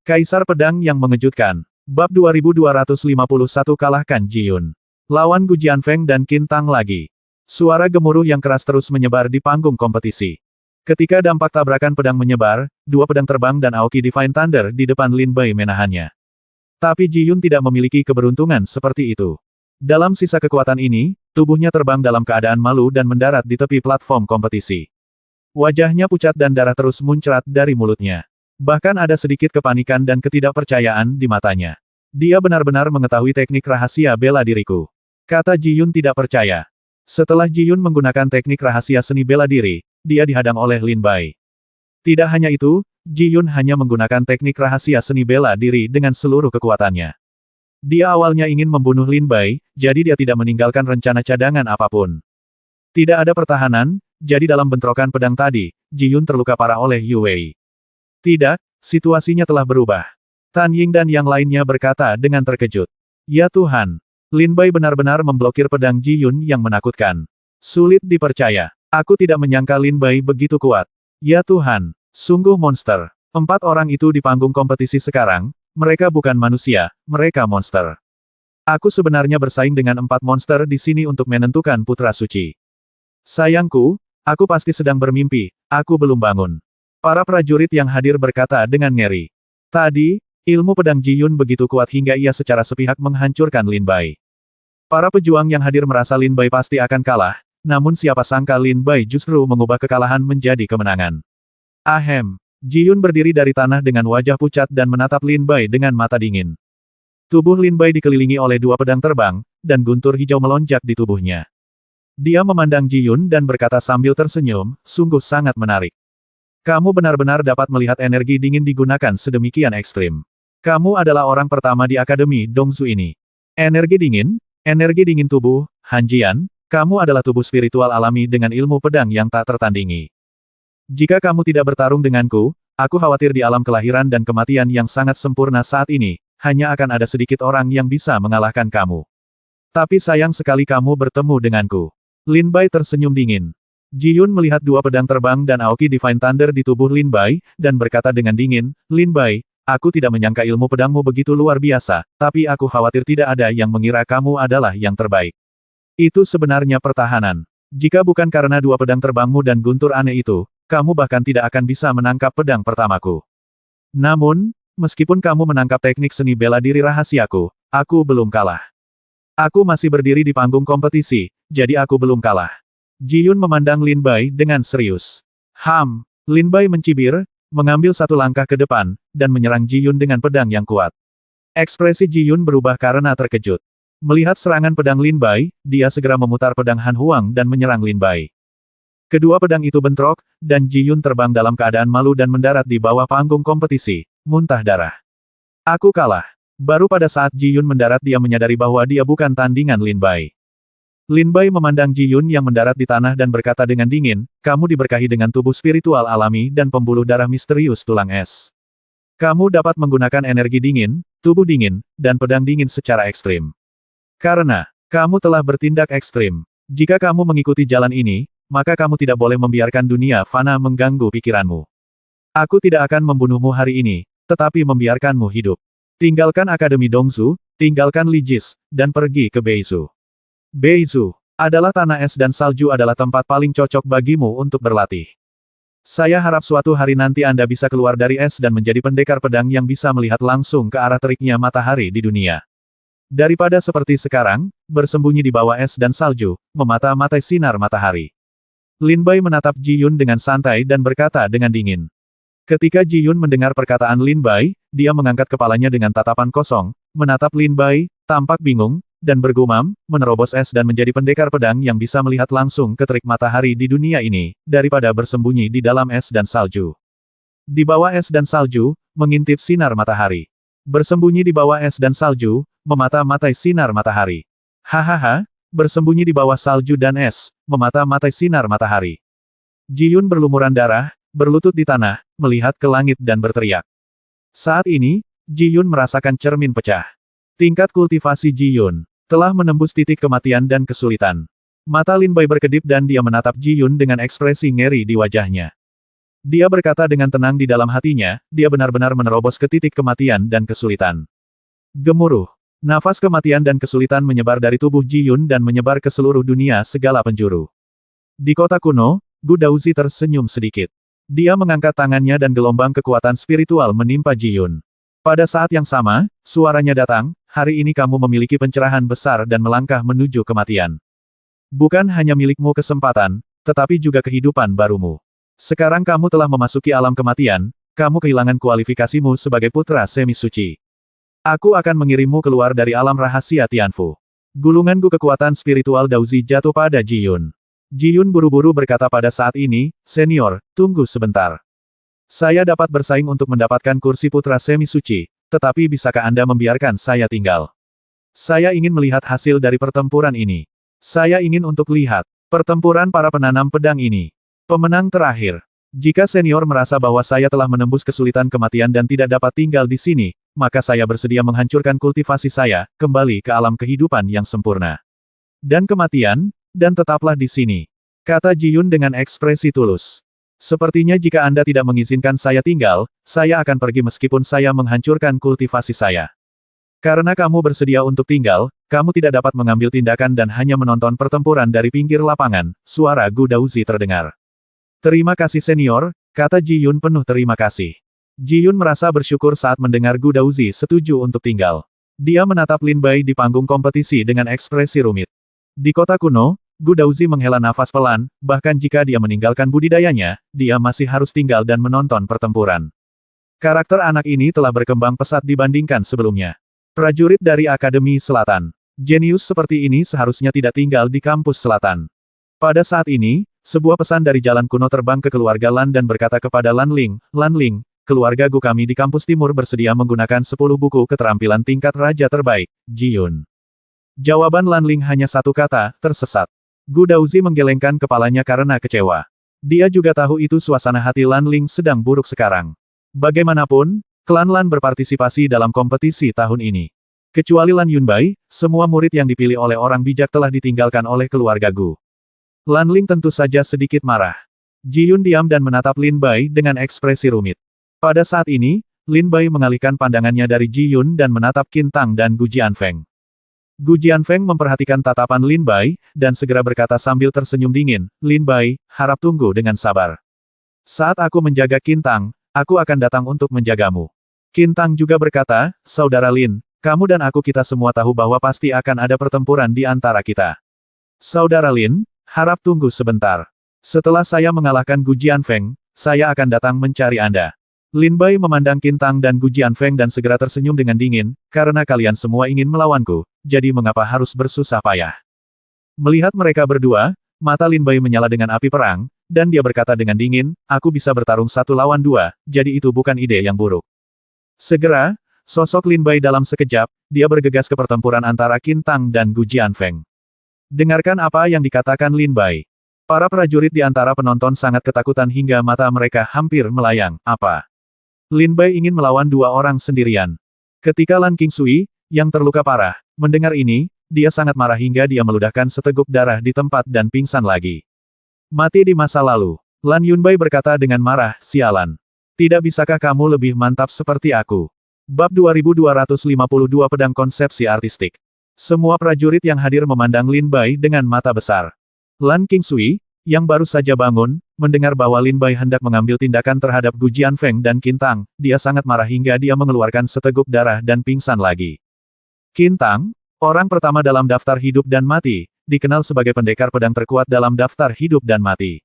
Kaisar Pedang yang Mengejutkan. Bab 2251 Kalahkan Ji Yun. Lawan Gu Jianfeng dan Qin Tang lagi. Suara gemuruh yang keras terus menyebar di panggung kompetisi. Ketika dampak tabrakan pedang menyebar, dua pedang terbang dan Aoki Divine Thunder di depan Lin Bai menahannya. Tapi Ji Yun tidak memiliki keberuntungan seperti itu. Dalam sisa kekuatan ini, tubuhnya terbang dalam keadaan malu dan mendarat di tepi platform kompetisi. Wajahnya pucat dan darah terus muncrat dari mulutnya. Bahkan ada sedikit kepanikan dan ketidakpercayaan di matanya. Dia benar-benar mengetahui teknik rahasia bela diriku. Kata Ji Yun tidak percaya. Setelah Ji Yun menggunakan teknik rahasia seni bela diri, dia dihadang oleh Lin Bai. Tidak hanya itu, Ji Yun hanya menggunakan teknik rahasia seni bela diri dengan seluruh kekuatannya. Dia awalnya ingin membunuh Lin Bai, jadi dia tidak meninggalkan rencana cadangan apapun. Tidak ada pertahanan, jadi dalam bentrokan pedang tadi, Ji Yun terluka parah oleh Yu Wei. Tidak, situasinya telah berubah. Tan Ying dan yang lainnya berkata dengan terkejut. Ya Tuhan! Lin Bai benar-benar memblokir pedang Ji Yun yang menakutkan. Sulit dipercaya. Aku tidak menyangka Lin Bai begitu kuat. Ya Tuhan! Sungguh monster. 4 orang itu di panggung kompetisi sekarang, mereka bukan manusia, mereka monster. Aku sebenarnya bersaing dengan 4 monster di sini untuk menentukan putra suci. Sayangku, aku pasti sedang bermimpi, aku belum bangun. Para prajurit yang hadir berkata dengan ngeri. Tadi, ilmu pedang Ji Yun begitu kuat hingga ia secara sepihak menghancurkan Lin Bai. Para pejuang yang hadir merasa Lin Bai pasti akan kalah, namun siapa sangka Lin Bai justru mengubah kekalahan menjadi kemenangan. Ahem. Ji Yun berdiri dari tanah dengan wajah pucat dan menatap Lin Bai dengan mata dingin. Tubuh Lin Bai dikelilingi oleh 2 pedang terbang, dan guntur hijau melonjak di tubuhnya. Dia memandang Ji Yun dan berkata sambil tersenyum, sungguh sangat menarik. Kamu benar-benar dapat melihat energi dingin digunakan sedemikian ekstrim. Kamu adalah orang pertama di Akademi Dongzu ini. Energi dingin tubuh, Han Jian, kamu adalah tubuh spiritual alami dengan ilmu pedang yang tak tertandingi. Jika kamu tidak bertarung denganku, aku khawatir di alam kelahiran dan kematian yang sangat sempurna saat ini, hanya akan ada sedikit orang yang bisa mengalahkan kamu. Tapi sayang sekali kamu bertemu denganku. Lin Bai tersenyum dingin. Ji Yun melihat 2 pedang terbang dan Aoki Divine Thunder di tubuh Lin Bai, dan berkata dengan dingin, Lin Bai, aku tidak menyangka ilmu pedangmu begitu luar biasa, tapi aku khawatir tidak ada yang mengira kamu adalah yang terbaik. Itu sebenarnya pertahanan. Jika bukan karena 2 pedang terbangmu dan guntur aneh itu, kamu bahkan tidak akan bisa menangkap pedang pertamaku. Namun, meskipun kamu menangkap teknik seni bela diri rahasiaku, aku belum kalah. Aku masih berdiri di panggung kompetisi, jadi aku belum kalah. Ji Yun memandang Lin Bai dengan serius. Lin Bai mencibir, mengambil 1 langkah ke depan, dan menyerang Ji Yun dengan pedang yang kuat. Ekspresi Ji Yun berubah karena terkejut. Melihat serangan pedang Lin Bai, dia segera memutar pedang Han Huang dan menyerang Lin Bai. Kedua pedang itu bentrok, dan Ji Yun terbang dalam keadaan malu dan mendarat di bawah panggung kompetisi, muntah darah. Aku kalah. Baru pada saat Ji Yun mendarat dia menyadari bahwa dia bukan tandingan Lin Bai. Lin Bai memandang Ji Yun yang mendarat di tanah dan berkata dengan dingin, kamu diberkahi dengan tubuh spiritual alami dan pembuluh darah misterius tulang es. Kamu dapat menggunakan energi dingin, tubuh dingin, dan pedang dingin secara ekstrim. Karena kamu telah bertindak ekstrim. Jika kamu mengikuti jalan ini, maka kamu tidak boleh membiarkan dunia fana mengganggu pikiranmu. Aku tidak akan membunuhmu hari ini, tetapi membiarkanmu hidup. Tinggalkan Akademi Dongzu, tinggalkan Lijis, dan pergi ke Beizu. Beizu adalah tanah es dan salju adalah tempat paling cocok bagimu untuk berlatih. Saya harap suatu hari nanti Anda bisa keluar dari es dan menjadi pendekar pedang yang bisa melihat langsung ke arah teriknya matahari di dunia. Daripada seperti sekarang, bersembunyi di bawah es dan salju, memata-matai sinar matahari. Lin Bai menatap Ji Yun dengan santai dan berkata dengan dingin. Ketika Ji Yun mendengar perkataan Lin Bai, dia mengangkat kepalanya dengan tatapan kosong, menatap Lin Bai, tampak bingung, dan bergumam, menerobos es dan menjadi pendekar pedang yang bisa melihat langsung ke terik matahari di dunia ini, daripada bersembunyi di dalam es dan salju. Di bawah es dan salju, mengintip sinar matahari. Bersembunyi di bawah es dan salju, memata-matai sinar matahari. Hahaha, bersembunyi di bawah salju dan es, memata-matai sinar matahari. Ji Yun berlumuran darah, berlutut di tanah, melihat ke langit dan berteriak. Saat ini, Ji Yun merasakan cermin pecah. Tingkat kultivasi Ji Yun telah menembus titik kematian dan kesulitan. Mata Lin Bai berkedip dan dia menatap Ji Yun dengan ekspresi ngeri di wajahnya. Dia berkata dengan tenang di dalam hatinya, dia benar-benar menerobos ke titik kematian dan kesulitan. Gemuruh. Nafas kematian dan kesulitan menyebar dari tubuh Ji Yun dan menyebar ke seluruh dunia segala penjuru. Di kota kuno, Gu Daozi tersenyum sedikit. Dia mengangkat tangannya dan gelombang kekuatan spiritual menimpa Ji Yun. Pada saat yang sama, suaranya datang, hari ini kamu memiliki pencerahan besar dan melangkah menuju kematian. Bukan hanya milikmu kesempatan, tetapi juga kehidupan barumu. Sekarang kamu telah memasuki alam kematian, kamu kehilangan kualifikasimu sebagai putra semi suci. Aku akan mengirimmu keluar dari alam rahasia Tianfu. Gulungan Gu kekuatan spiritual Daozi jatuh pada Ji Yun. Ji Yun buru-buru berkata pada saat ini, senior, tunggu sebentar. Saya dapat bersaing untuk mendapatkan kursi putra semi suci, tetapi bisakah Anda membiarkan saya tinggal? Saya ingin melihat hasil dari pertempuran ini. Saya ingin untuk lihat pertempuran para penanam pedang ini. Pemenang terakhir. Jika senior merasa bahwa saya telah menembus kesulitan kematian dan tidak dapat tinggal di sini, maka saya bersedia menghancurkan kultivasi saya, kembali ke alam kehidupan yang sempurna. Dan kematian, dan tetaplah di sini. Kata Ji Yun dengan ekspresi tulus. Sepertinya jika Anda tidak mengizinkan saya tinggal, saya akan pergi meskipun saya menghancurkan kultivasi saya. Karena kamu bersedia untuk tinggal, kamu tidak dapat mengambil tindakan dan hanya menonton pertempuran dari pinggir lapangan, suara Gu Daozi terdengar. Terima kasih senior, kata Ji Yun penuh terima kasih. Ji Yun merasa bersyukur saat mendengar Gu Daozi setuju untuk tinggal. Dia menatap Lin Bai di panggung kompetisi dengan ekspresi rumit. Di kota kuno, Gu Daozi menghela nafas pelan, bahkan jika dia meninggalkan budidayanya, dia masih harus tinggal dan menonton pertempuran. Karakter anak ini telah berkembang pesat dibandingkan sebelumnya. Prajurit dari Akademi Selatan. Jenius seperti ini seharusnya tidak tinggal di kampus selatan. Pada saat ini, sebuah pesan dari jalan kuno terbang ke keluarga Lan dan berkata kepada Lan Ling, keluarga Gu kami di kampus timur bersedia menggunakan 10 buku keterampilan tingkat raja terbaik, Ji Yun. Jawaban Lan Ling hanya satu kata, tersesat. Gu Daozi menggelengkan kepalanya karena kecewa. Dia juga tahu itu suasana hati Lan Ling sedang buruk sekarang. Bagaimanapun, klan Lan berpartisipasi dalam kompetisi tahun ini. Kecuali Lan Yunbai, semua murid yang dipilih oleh orang bijak telah ditinggalkan oleh keluarga Gu. Lan Ling tentu saja sedikit marah. Ji Yun diam dan menatap Lin Bai dengan ekspresi rumit. Pada saat ini, Lin Bai mengalihkan pandangannya dari Ji Yun dan menatap Qin Tang dan Gu Jianfeng. Gu Jianfeng memperhatikan tatapan Lin Bai, dan segera berkata sambil tersenyum dingin, Lin Bai, harap tunggu dengan sabar. Saat aku menjaga Qin Tang, aku akan datang untuk menjagamu. Qin Tang juga berkata, Saudara Lin, kamu dan aku kita semua tahu bahwa pasti akan ada pertempuran di antara kita. Saudara Lin, harap tunggu sebentar. Setelah saya mengalahkan Gu Jianfeng, saya akan datang mencari Anda. Lin Bai memandang Qin Tang dan Gu Jianfeng dan segera tersenyum dengan dingin, karena kalian semua ingin melawanku, jadi mengapa harus bersusah payah? Melihat mereka berdua, mata Lin Bai menyala dengan api perang, dan dia berkata dengan dingin, aku bisa bertarung 1 lawan 2, jadi itu bukan ide yang buruk. Segera, sosok Lin Bai dalam sekejap, dia bergegas ke pertempuran antara Qin Tang dan Gu Jianfeng. Dengarkan apa yang dikatakan Lin Bai. Para prajurit di antara penonton sangat ketakutan hingga mata mereka hampir melayang. Apa? Lin Bai ingin melawan 2 orang sendirian. Ketika Lan Qingsui, yang terluka parah, mendengar ini, dia sangat marah hingga dia meludahkan seteguk darah di tempat dan pingsan lagi. Mati di masa lalu. Lan Yunbai berkata dengan marah, sialan. Tidak bisakah kamu lebih mantap seperti aku? Bab 2252 Pedang Konsepsi Artistik. Semua prajurit yang hadir memandang Lin Bai dengan mata besar. Lan Qingsui, yang baru saja bangun, mendengar bahwa Lin Bai hendak mengambil tindakan terhadap Gu Jianfeng dan Qin Tang, dia sangat marah hingga dia mengeluarkan seteguk darah dan pingsan lagi. Qin Tang, orang pertama dalam daftar hidup dan mati, dikenal sebagai pendekar pedang terkuat dalam daftar hidup dan mati.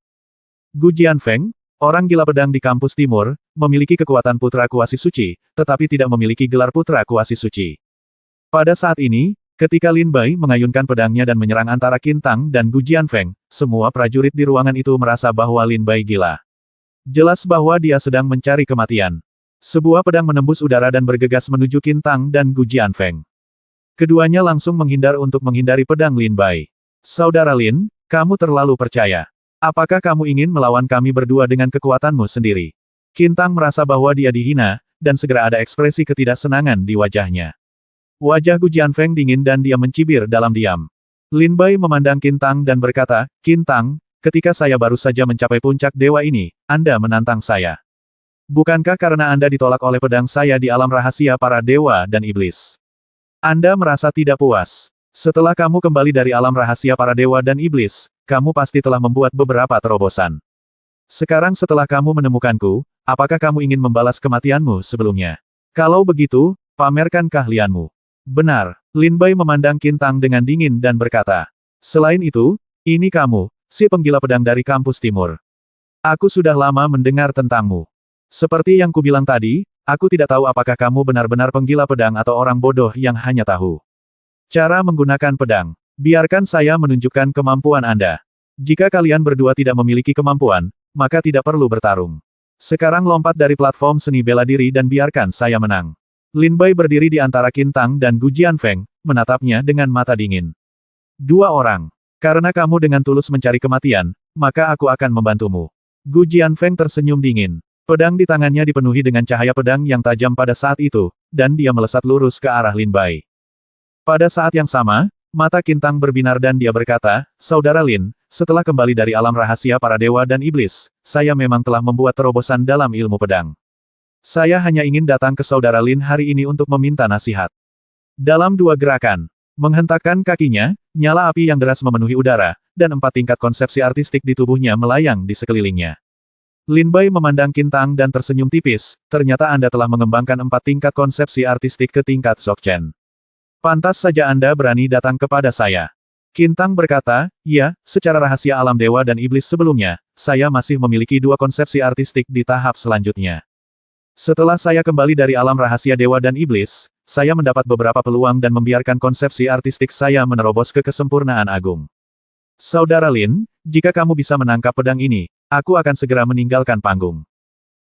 Gu Jianfeng, orang gila pedang di kampus timur, memiliki kekuatan putra kuasi suci, tetapi tidak memiliki gelar putra kuasi suci. Pada saat ini, ketika Lin Bai mengayunkan pedangnya dan menyerang antara Qin Tang dan Gu Jianfeng, semua prajurit di ruangan itu merasa bahwa Lin Bai gila. Jelas bahwa dia sedang mencari kematian. Sebuah pedang menembus udara dan bergegas menuju Qin Tang dan Gu Jianfeng. Keduanya langsung menghindar untuk menghindari pedang Lin Bai. Saudara Lin, kamu terlalu percaya. Apakah kamu ingin melawan kami berdua dengan kekuatanmu sendiri? Qin Tang merasa bahwa dia dihina, dan segera ada ekspresi ketidaksenangan di wajahnya. Wajah Gu Jianfeng dingin dan dia mencibir dalam diam. Lin Bai memandang Qin Tang dan berkata, Qin Tang, ketika saya baru saja mencapai puncak dewa ini, Anda menantang saya. Bukankah karena Anda ditolak oleh pedang saya di alam rahasia para dewa dan iblis? Anda merasa tidak puas. Setelah kamu kembali dari alam rahasia para dewa dan iblis, kamu pasti telah membuat beberapa terobosan. Sekarang setelah kamu menemukanku, apakah kamu ingin membalas kematianmu sebelumnya? Kalau begitu, pamerkan keahlianmu. Benar, Lin Bai memandang Qin Tang dengan dingin dan berkata. Selain itu, ini kamu, si penggila pedang dari kampus timur. Aku sudah lama mendengar tentangmu. Seperti yang kubilang tadi, aku tidak tahu apakah kamu benar-benar penggila pedang atau orang bodoh yang hanya tahu cara menggunakan pedang. Biarkan saya menunjukkan kemampuan Anda. Jika kalian berdua tidak memiliki kemampuan, maka tidak perlu bertarung. Sekarang lompat dari platform seni bela diri dan biarkan saya menang. Lin Bai berdiri di antara Qin Tang dan Gu Jianfeng, menatapnya dengan mata dingin. Dua orang. Karena kamu dengan tulus mencari kematian, maka aku akan membantumu. Gu Jianfeng tersenyum dingin. Pedang di tangannya dipenuhi dengan cahaya pedang yang tajam pada saat itu, dan dia melesat lurus ke arah Lin Bai. Pada saat yang sama, mata Qin Tang berbinar dan dia berkata, Saudara Lin, setelah kembali dari alam rahasia para dewa dan iblis, saya memang telah membuat terobosan dalam ilmu pedang. Saya hanya ingin datang ke Saudara Lin hari ini untuk meminta nasihat. Dalam dua gerakan, menghentakkan kakinya, nyala api yang deras memenuhi udara, dan 4 tingkat konsepsi artistik di tubuhnya melayang di sekelilingnya. Lin Bai memandang Qin Tang dan tersenyum tipis, ternyata Anda telah mengembangkan 4 tingkat konsepsi artistik ke tingkat Dzogchen. Pantas saja Anda berani datang kepada saya. Qin Tang berkata, ya, secara rahasia alam dewa dan iblis sebelumnya, saya masih memiliki 2 konsepsi artistik di tahap selanjutnya. Setelah saya kembali dari alam rahasia dewa dan iblis, saya mendapat beberapa peluang dan membiarkan konsepsi artistik saya menerobos ke kesempurnaan agung. Saudara Lin, jika kamu bisa menangkap pedang ini, aku akan segera meninggalkan panggung.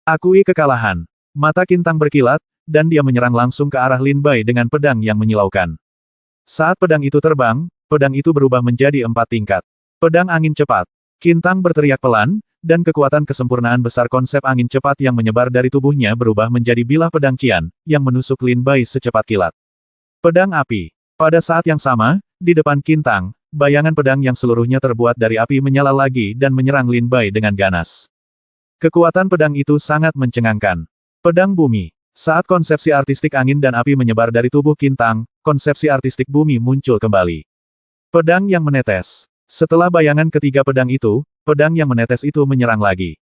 Akui kekalahan. Mata Qin Tang berkilat, dan dia menyerang langsung ke arah Lin Bai dengan pedang yang menyilaukan. Saat pedang itu terbang, pedang itu berubah menjadi 4 tingkat. Pedang angin cepat. Qin Tang berteriak pelan, dan kekuatan kesempurnaan besar konsep angin cepat yang menyebar dari tubuhnya berubah menjadi bilah pedang Qian, yang menusuk Lin Bai secepat kilat. Pedang api. Pada saat yang sama, di depan Qin Tang, bayangan pedang yang seluruhnya terbuat dari api menyala lagi dan menyerang Lin Bai dengan ganas. Kekuatan pedang itu sangat mencengangkan. Pedang bumi. Saat konsepsi artistik angin dan api menyebar dari tubuh Qin Tang, konsepsi artistik bumi muncul kembali. Pedang yang menetes. Setelah bayangan ketiga pedang itu, pedang yang menetes itu menyerang lagi.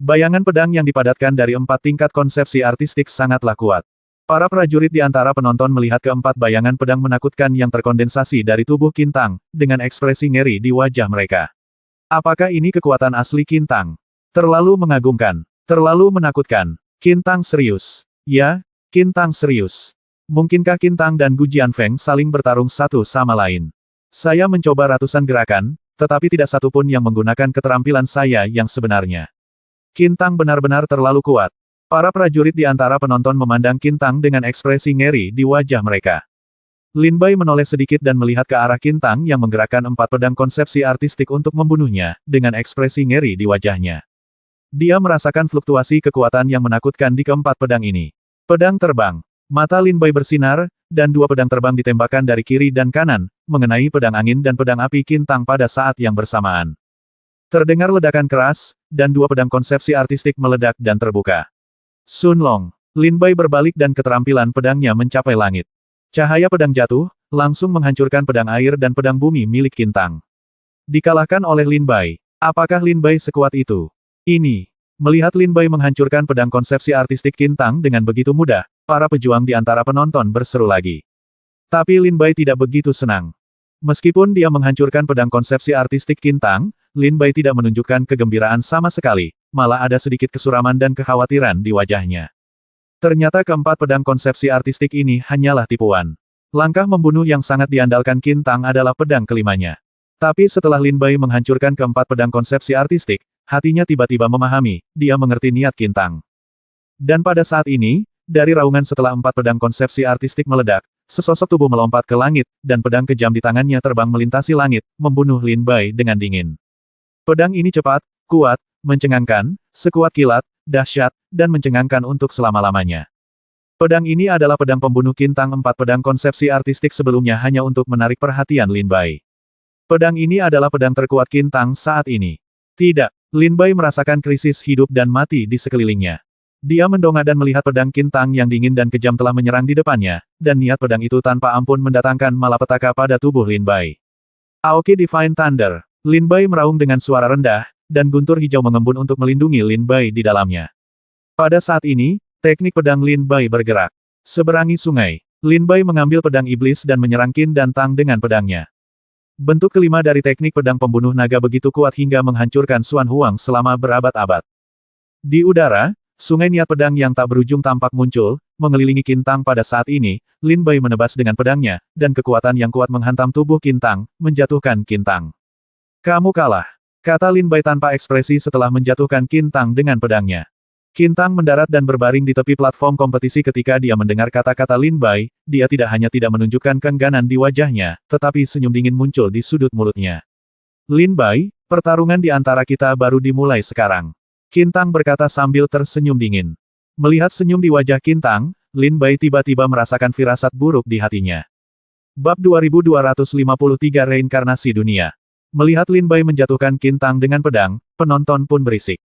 Bayangan pedang yang dipadatkan dari 4 tingkat konsepsi artistik sangatlah kuat. Para prajurit di antara penonton melihat keempat bayangan pedang menakutkan yang terkondensasi dari tubuh Qin Tang, dengan ekspresi ngeri di wajah mereka. Apakah ini kekuatan asli Qin Tang? Terlalu mengagumkan. Terlalu menakutkan. Qin Tang serius. Ya, Qin Tang serius. Mungkinkah Qin Tang dan Gu Jianfeng saling bertarung satu sama lain? Saya mencoba ratusan gerakan, tetapi tidak satu pun yang menggunakan keterampilan saya yang sebenarnya. Qin Tang benar-benar terlalu kuat. Para prajurit di antara penonton memandang Qin Tang dengan ekspresi ngeri di wajah mereka. Lin Bai menoleh sedikit dan melihat ke arah Qin Tang yang menggerakkan 4 pedang konsepsi artistik untuk membunuhnya, dengan ekspresi ngeri di wajahnya. Dia merasakan fluktuasi kekuatan yang menakutkan di keempat pedang ini. Pedang terbang. Mata Lin Bai bersinar, dan 2 pedang terbang ditembakkan dari kiri dan kanan, mengenai pedang angin dan pedang api Qin Tang pada saat yang bersamaan. Terdengar ledakan keras, dan 2 pedang konsepsi artistik meledak dan terbuka. Sun Long. Lin Bai berbalik dan keterampilan pedangnya mencapai langit. Cahaya pedang jatuh, langsung menghancurkan pedang air dan pedang bumi milik Qin Tang. Dikalahkan oleh Lin Bai. Apakah Lin Bai sekuat itu? Ini. Melihat Lin Bai menghancurkan pedang konsepsi artistik Qin Tang dengan begitu mudah, para pejuang di antara penonton berseru lagi. Tapi Lin Bai tidak begitu senang. Meskipun dia menghancurkan pedang konsepsi artistik Qin Tang, Lin Bai tidak menunjukkan kegembiraan sama sekali, malah ada sedikit kesuraman dan kekhawatiran di wajahnya. Ternyata keempat pedang konsepsi artistik ini hanyalah tipuan. Langkah membunuh yang sangat diandalkan Qin Tang adalah pedang kelimanya. Tapi setelah Lin Bai menghancurkan keempat pedang konsepsi artistik, hatinya tiba-tiba memahami, dia mengerti niat Qin Tang. Dan pada saat ini, dari raungan setelah 4 pedang konsepsi artistik meledak, sesosok tubuh melompat ke langit, dan pedang kejam di tangannya terbang melintasi langit, membunuh Lin Bai dengan dingin. Pedang ini cepat, kuat, mencengangkan, sekuat kilat, dahsyat, dan mencengangkan untuk selama-lamanya. Pedang ini adalah pedang pembunuh Qin Tang. 4 pedang konsepsi artistik sebelumnya hanya untuk menarik perhatian Lin Bai. Pedang ini adalah pedang terkuat Qin Tang saat ini. Tidak. Lin Bai merasakan krisis hidup dan mati di sekelilingnya. Dia mendongak dan melihat pedang Qintang yang dingin dan kejam telah menyerang di depannya, dan niat pedang itu tanpa ampun mendatangkan malapetaka pada tubuh Lin Bai. Aoki Divine Thunder. Lin Bai meraung dengan suara rendah, dan guntur hijau mengembun untuk melindungi Lin Bai di dalamnya. Pada saat ini, teknik pedang Lin Bai bergerak. Seberangi sungai, Lin Bai mengambil pedang iblis dan menyerang Qin dan Tang dengan pedangnya. Bentuk kelima dari teknik pedang pembunuh naga begitu kuat hingga menghancurkan Xuan Huang selama berabad-abad. Di udara, sungai niat pedang yang tak berujung tampak muncul, mengelilingi Qintang pada saat ini, Lin Bai menebas dengan pedangnya, dan kekuatan yang kuat menghantam tubuh Qintang, menjatuhkan Qintang. Kamu kalah, kata Lin Bai tanpa ekspresi setelah menjatuhkan Qintang dengan pedangnya. Qintang mendarat dan berbaring di tepi platform kompetisi ketika dia mendengar kata-kata Lin Bai, dia tidak hanya tidak menunjukkan keengganan di wajahnya, tetapi senyum dingin muncul di sudut mulutnya. Lin Bai, pertarungan di antara kita baru dimulai sekarang. Qintang berkata sambil tersenyum dingin. Melihat senyum di wajah Qintang, Lin Bai tiba-tiba merasakan firasat buruk di hatinya. Bab 2253 Reinkarnasi Dunia. Melihat Lin Bai menjatuhkan Qintang dengan pedang, penonton pun berisik.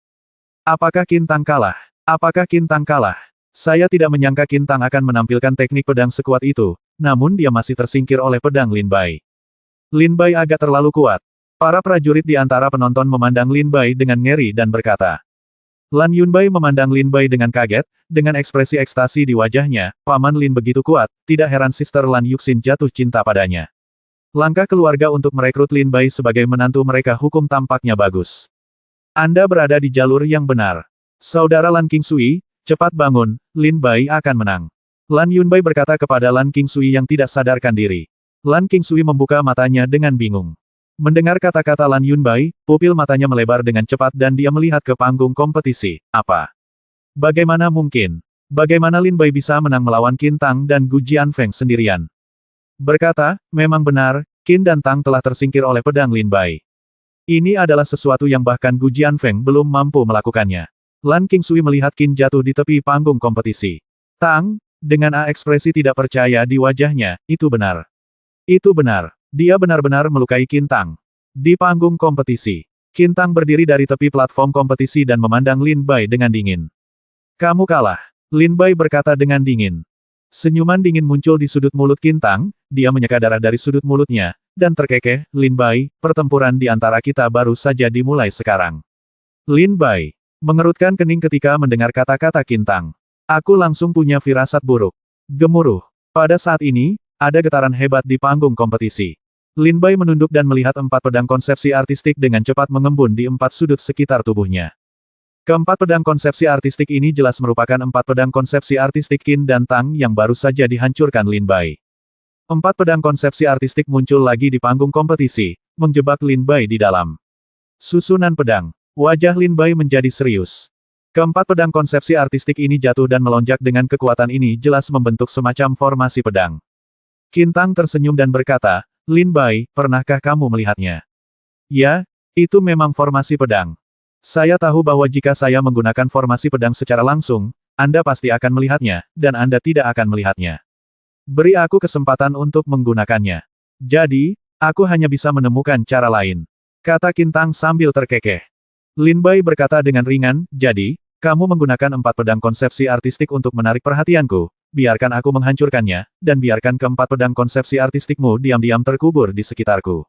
Apakah Qintang kalah? Apakah Qintang kalah? Saya tidak menyangka Qintang akan menampilkan teknik pedang sekuat itu, namun dia masih tersingkir oleh pedang Lin Bai. Lin Bai agak terlalu kuat. Para prajurit di antara penonton memandang Lin Bai dengan ngeri dan berkata. Lan Yunbai memandang Lin Bai dengan kaget, dengan ekspresi ekstasi di wajahnya, Paman Lin begitu kuat, tidak heran Sister Lan Yuxin jatuh cinta padanya. Langkah keluarga untuk merekrut Lin Bai sebagai menantu mereka hukum tampaknya bagus. Anda berada di jalur yang benar. Saudara Lan Qingsui, cepat bangun, Lin Bai akan menang. Lan Yunbai berkata kepada Lan Qingsui yang tidak sadarkan diri. Lan Qingsui membuka matanya dengan bingung. Mendengar kata-kata Lan Yunbai, pupil matanya melebar dengan cepat dan dia melihat ke panggung kompetisi. Apa? Bagaimana mungkin? Bagaimana Lin Bai bisa menang melawan Qin Tang dan Gu Jianfeng sendirian? Berkata, memang benar, Qin dan Tang telah tersingkir oleh pedang Lin Bai. Ini adalah sesuatu yang bahkan Gu Jianfeng belum mampu melakukannya. Lan Qingsui melihat Qin jatuh di tepi panggung kompetisi. Tang, dengan ekspresi tidak percaya di wajahnya, itu benar. Itu benar. Dia benar-benar melukai Qin Tang. Di panggung kompetisi, Qin Tang berdiri dari tepi platform kompetisi dan memandang Lin Bai dengan dingin. Kamu kalah. Lin Bai berkata dengan dingin. Senyuman dingin muncul di sudut mulut Qin Tang, dia menyeka darah dari sudut mulutnya, dan terkekeh, Lin Bai, pertempuran di antara kita baru saja dimulai sekarang. Lin Bai mengerutkan kening ketika mendengar kata-kata Qin Tang. Aku langsung punya firasat buruk. Gemuruh. Pada saat ini, ada getaran hebat di panggung kompetisi. Lin Bai menunduk dan melihat 4 pedang konsepsi artistik dengan cepat mengembun di 4 sudut sekitar tubuhnya. Keempat pedang konsepsi artistik ini jelas merupakan 4 pedang konsepsi artistik Qin dan Tang yang baru saja dihancurkan Lin Bai. 4 pedang konsepsi artistik muncul lagi di panggung kompetisi, menjebak Lin Bai di dalam. Susunan pedang. Wajah Lin Bai menjadi serius. Keempat pedang konsepsi artistik ini jatuh dan melonjak dengan kekuatan ini jelas membentuk semacam formasi pedang. Qin Tang tersenyum dan berkata, Lin Bai, pernahkah kamu melihatnya? Ya, itu memang formasi pedang. Saya tahu bahwa jika saya menggunakan formasi pedang secara langsung, Anda pasti akan melihatnya, dan Anda tidak akan melihatnya. Beri aku kesempatan untuk menggunakannya. Jadi, aku hanya bisa menemukan cara lain. Kata Qin Tang sambil terkekeh. Lin Bai berkata dengan ringan, jadi, kamu menggunakan 4 pedang konsepsi artistik untuk menarik perhatianku. Biarkan aku menghancurkannya, dan biarkan keempat pedang konsepsi artistikmu diam-diam terkubur di sekitarku.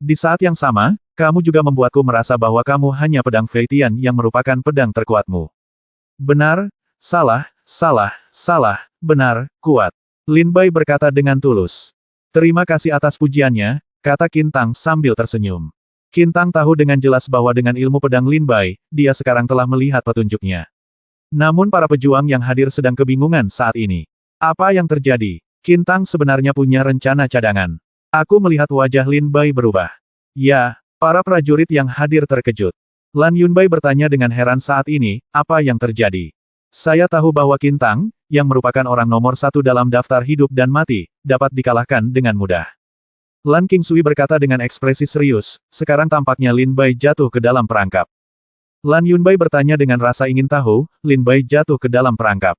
Di saat yang sama, kamu juga membuatku merasa bahwa kamu hanya pedang Feitian yang merupakan pedang terkuatmu. Benar, salah, benar, kuat. Lin Bai berkata dengan tulus. Terima kasih atas pujiannya, kata Qin Tang sambil tersenyum. Qin Tang tahu dengan jelas bahwa dengan ilmu pedang Lin Bai, dia sekarang telah melihat petunjuknya. Namun para pejuang yang hadir sedang kebingungan saat ini. Apa yang terjadi? Qin Tang sebenarnya punya rencana cadangan. Aku melihat wajah Lin Bai berubah. Ya, para prajurit yang hadir terkejut. Lan Yunbai bertanya dengan heran saat ini, apa yang terjadi? Saya tahu bahwa Qin Tang, yang merupakan orang nomor 1 dalam daftar hidup dan mati, dapat dikalahkan dengan mudah. Lan Qingsui berkata dengan ekspresi serius, sekarang tampaknya Lin Bai jatuh ke dalam perangkap. Lan Yunbai bertanya dengan rasa ingin tahu, Lin Bai jatuh ke dalam perangkap.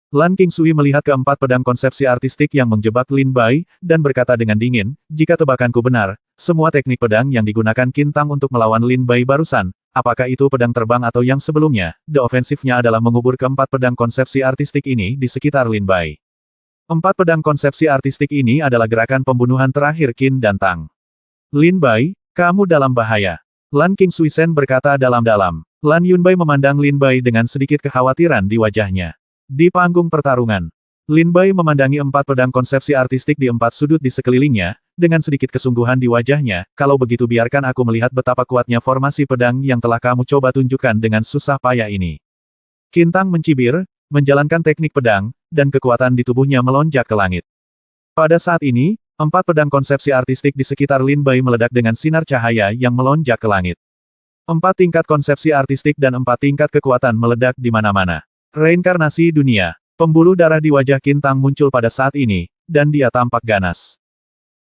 Lan Qingsui melihat keempat pedang konsepsi artistik yang menjebak Lin Bai, dan berkata dengan dingin, jika tebakanku benar, semua teknik pedang yang digunakan Qintang untuk melawan Lin Bai barusan, apakah itu pedang terbang atau yang sebelumnya, the offensive-nya adalah mengubur keempat pedang konsepsi artistik ini di sekitar Lin Bai. Empat pedang konsepsi artistik ini adalah gerakan pembunuhan terakhir Qin dan Tang. Lin Bai, kamu dalam bahaya. Lan Qingxuisen berkata dalam-dalam. Lan Yunbai memandang Lin Bai dengan sedikit kekhawatiran di wajahnya. Di panggung pertarungan, Lin Bai memandangi empat pedang konsepsi artistik di empat sudut di sekelilingnya, dengan sedikit kesungguhan di wajahnya, kalau begitu biarkan aku melihat betapa kuatnya formasi pedang yang telah kamu coba tunjukkan dengan susah payah ini. Qintang mencibir, menjalankan teknik pedang, dan kekuatan di tubuhnya melonjak ke langit. Pada saat ini, empat pedang konsepsi artistik di sekitar Lin Bai meledak dengan sinar cahaya yang melonjak ke langit. Empat tingkat konsepsi artistik dan empat tingkat kekuatan meledak di mana-mana. Reinkarnasi dunia. Pembuluh darah di wajah Qintang muncul pada saat ini, dan dia tampak ganas.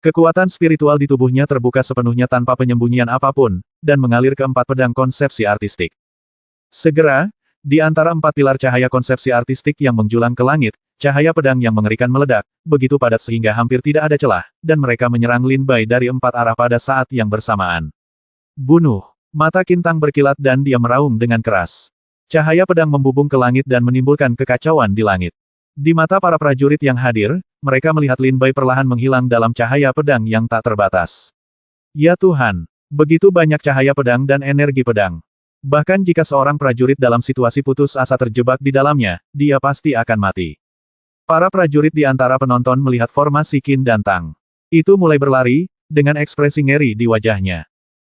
Kekuatan spiritual di tubuhnya terbuka sepenuhnya tanpa penyembunyian apapun, dan mengalir ke empat pedang konsepsi artistik. Segera, di antara empat pilar cahaya konsepsi artistik yang menjulang ke langit, cahaya pedang yang mengerikan meledak, begitu padat sehingga hampir tidak ada celah, dan mereka menyerang Lin Bai dari empat arah pada saat yang bersamaan. Bunuh! Mata Qintang berkilat dan dia meraung dengan keras. Cahaya pedang membubung ke langit dan menimbulkan kekacauan di langit. Di mata para prajurit yang hadir, mereka melihat Lin Bai perlahan menghilang dalam cahaya pedang yang tak terbatas. Ya Tuhan! Begitu banyak cahaya pedang dan energi pedang. Bahkan jika seorang prajurit dalam situasi putus asa terjebak di dalamnya, dia pasti akan mati. Para prajurit di antara penonton melihat formasi Qin dan Tang. Itu mulai berlari, dengan ekspresi ngeri di wajahnya.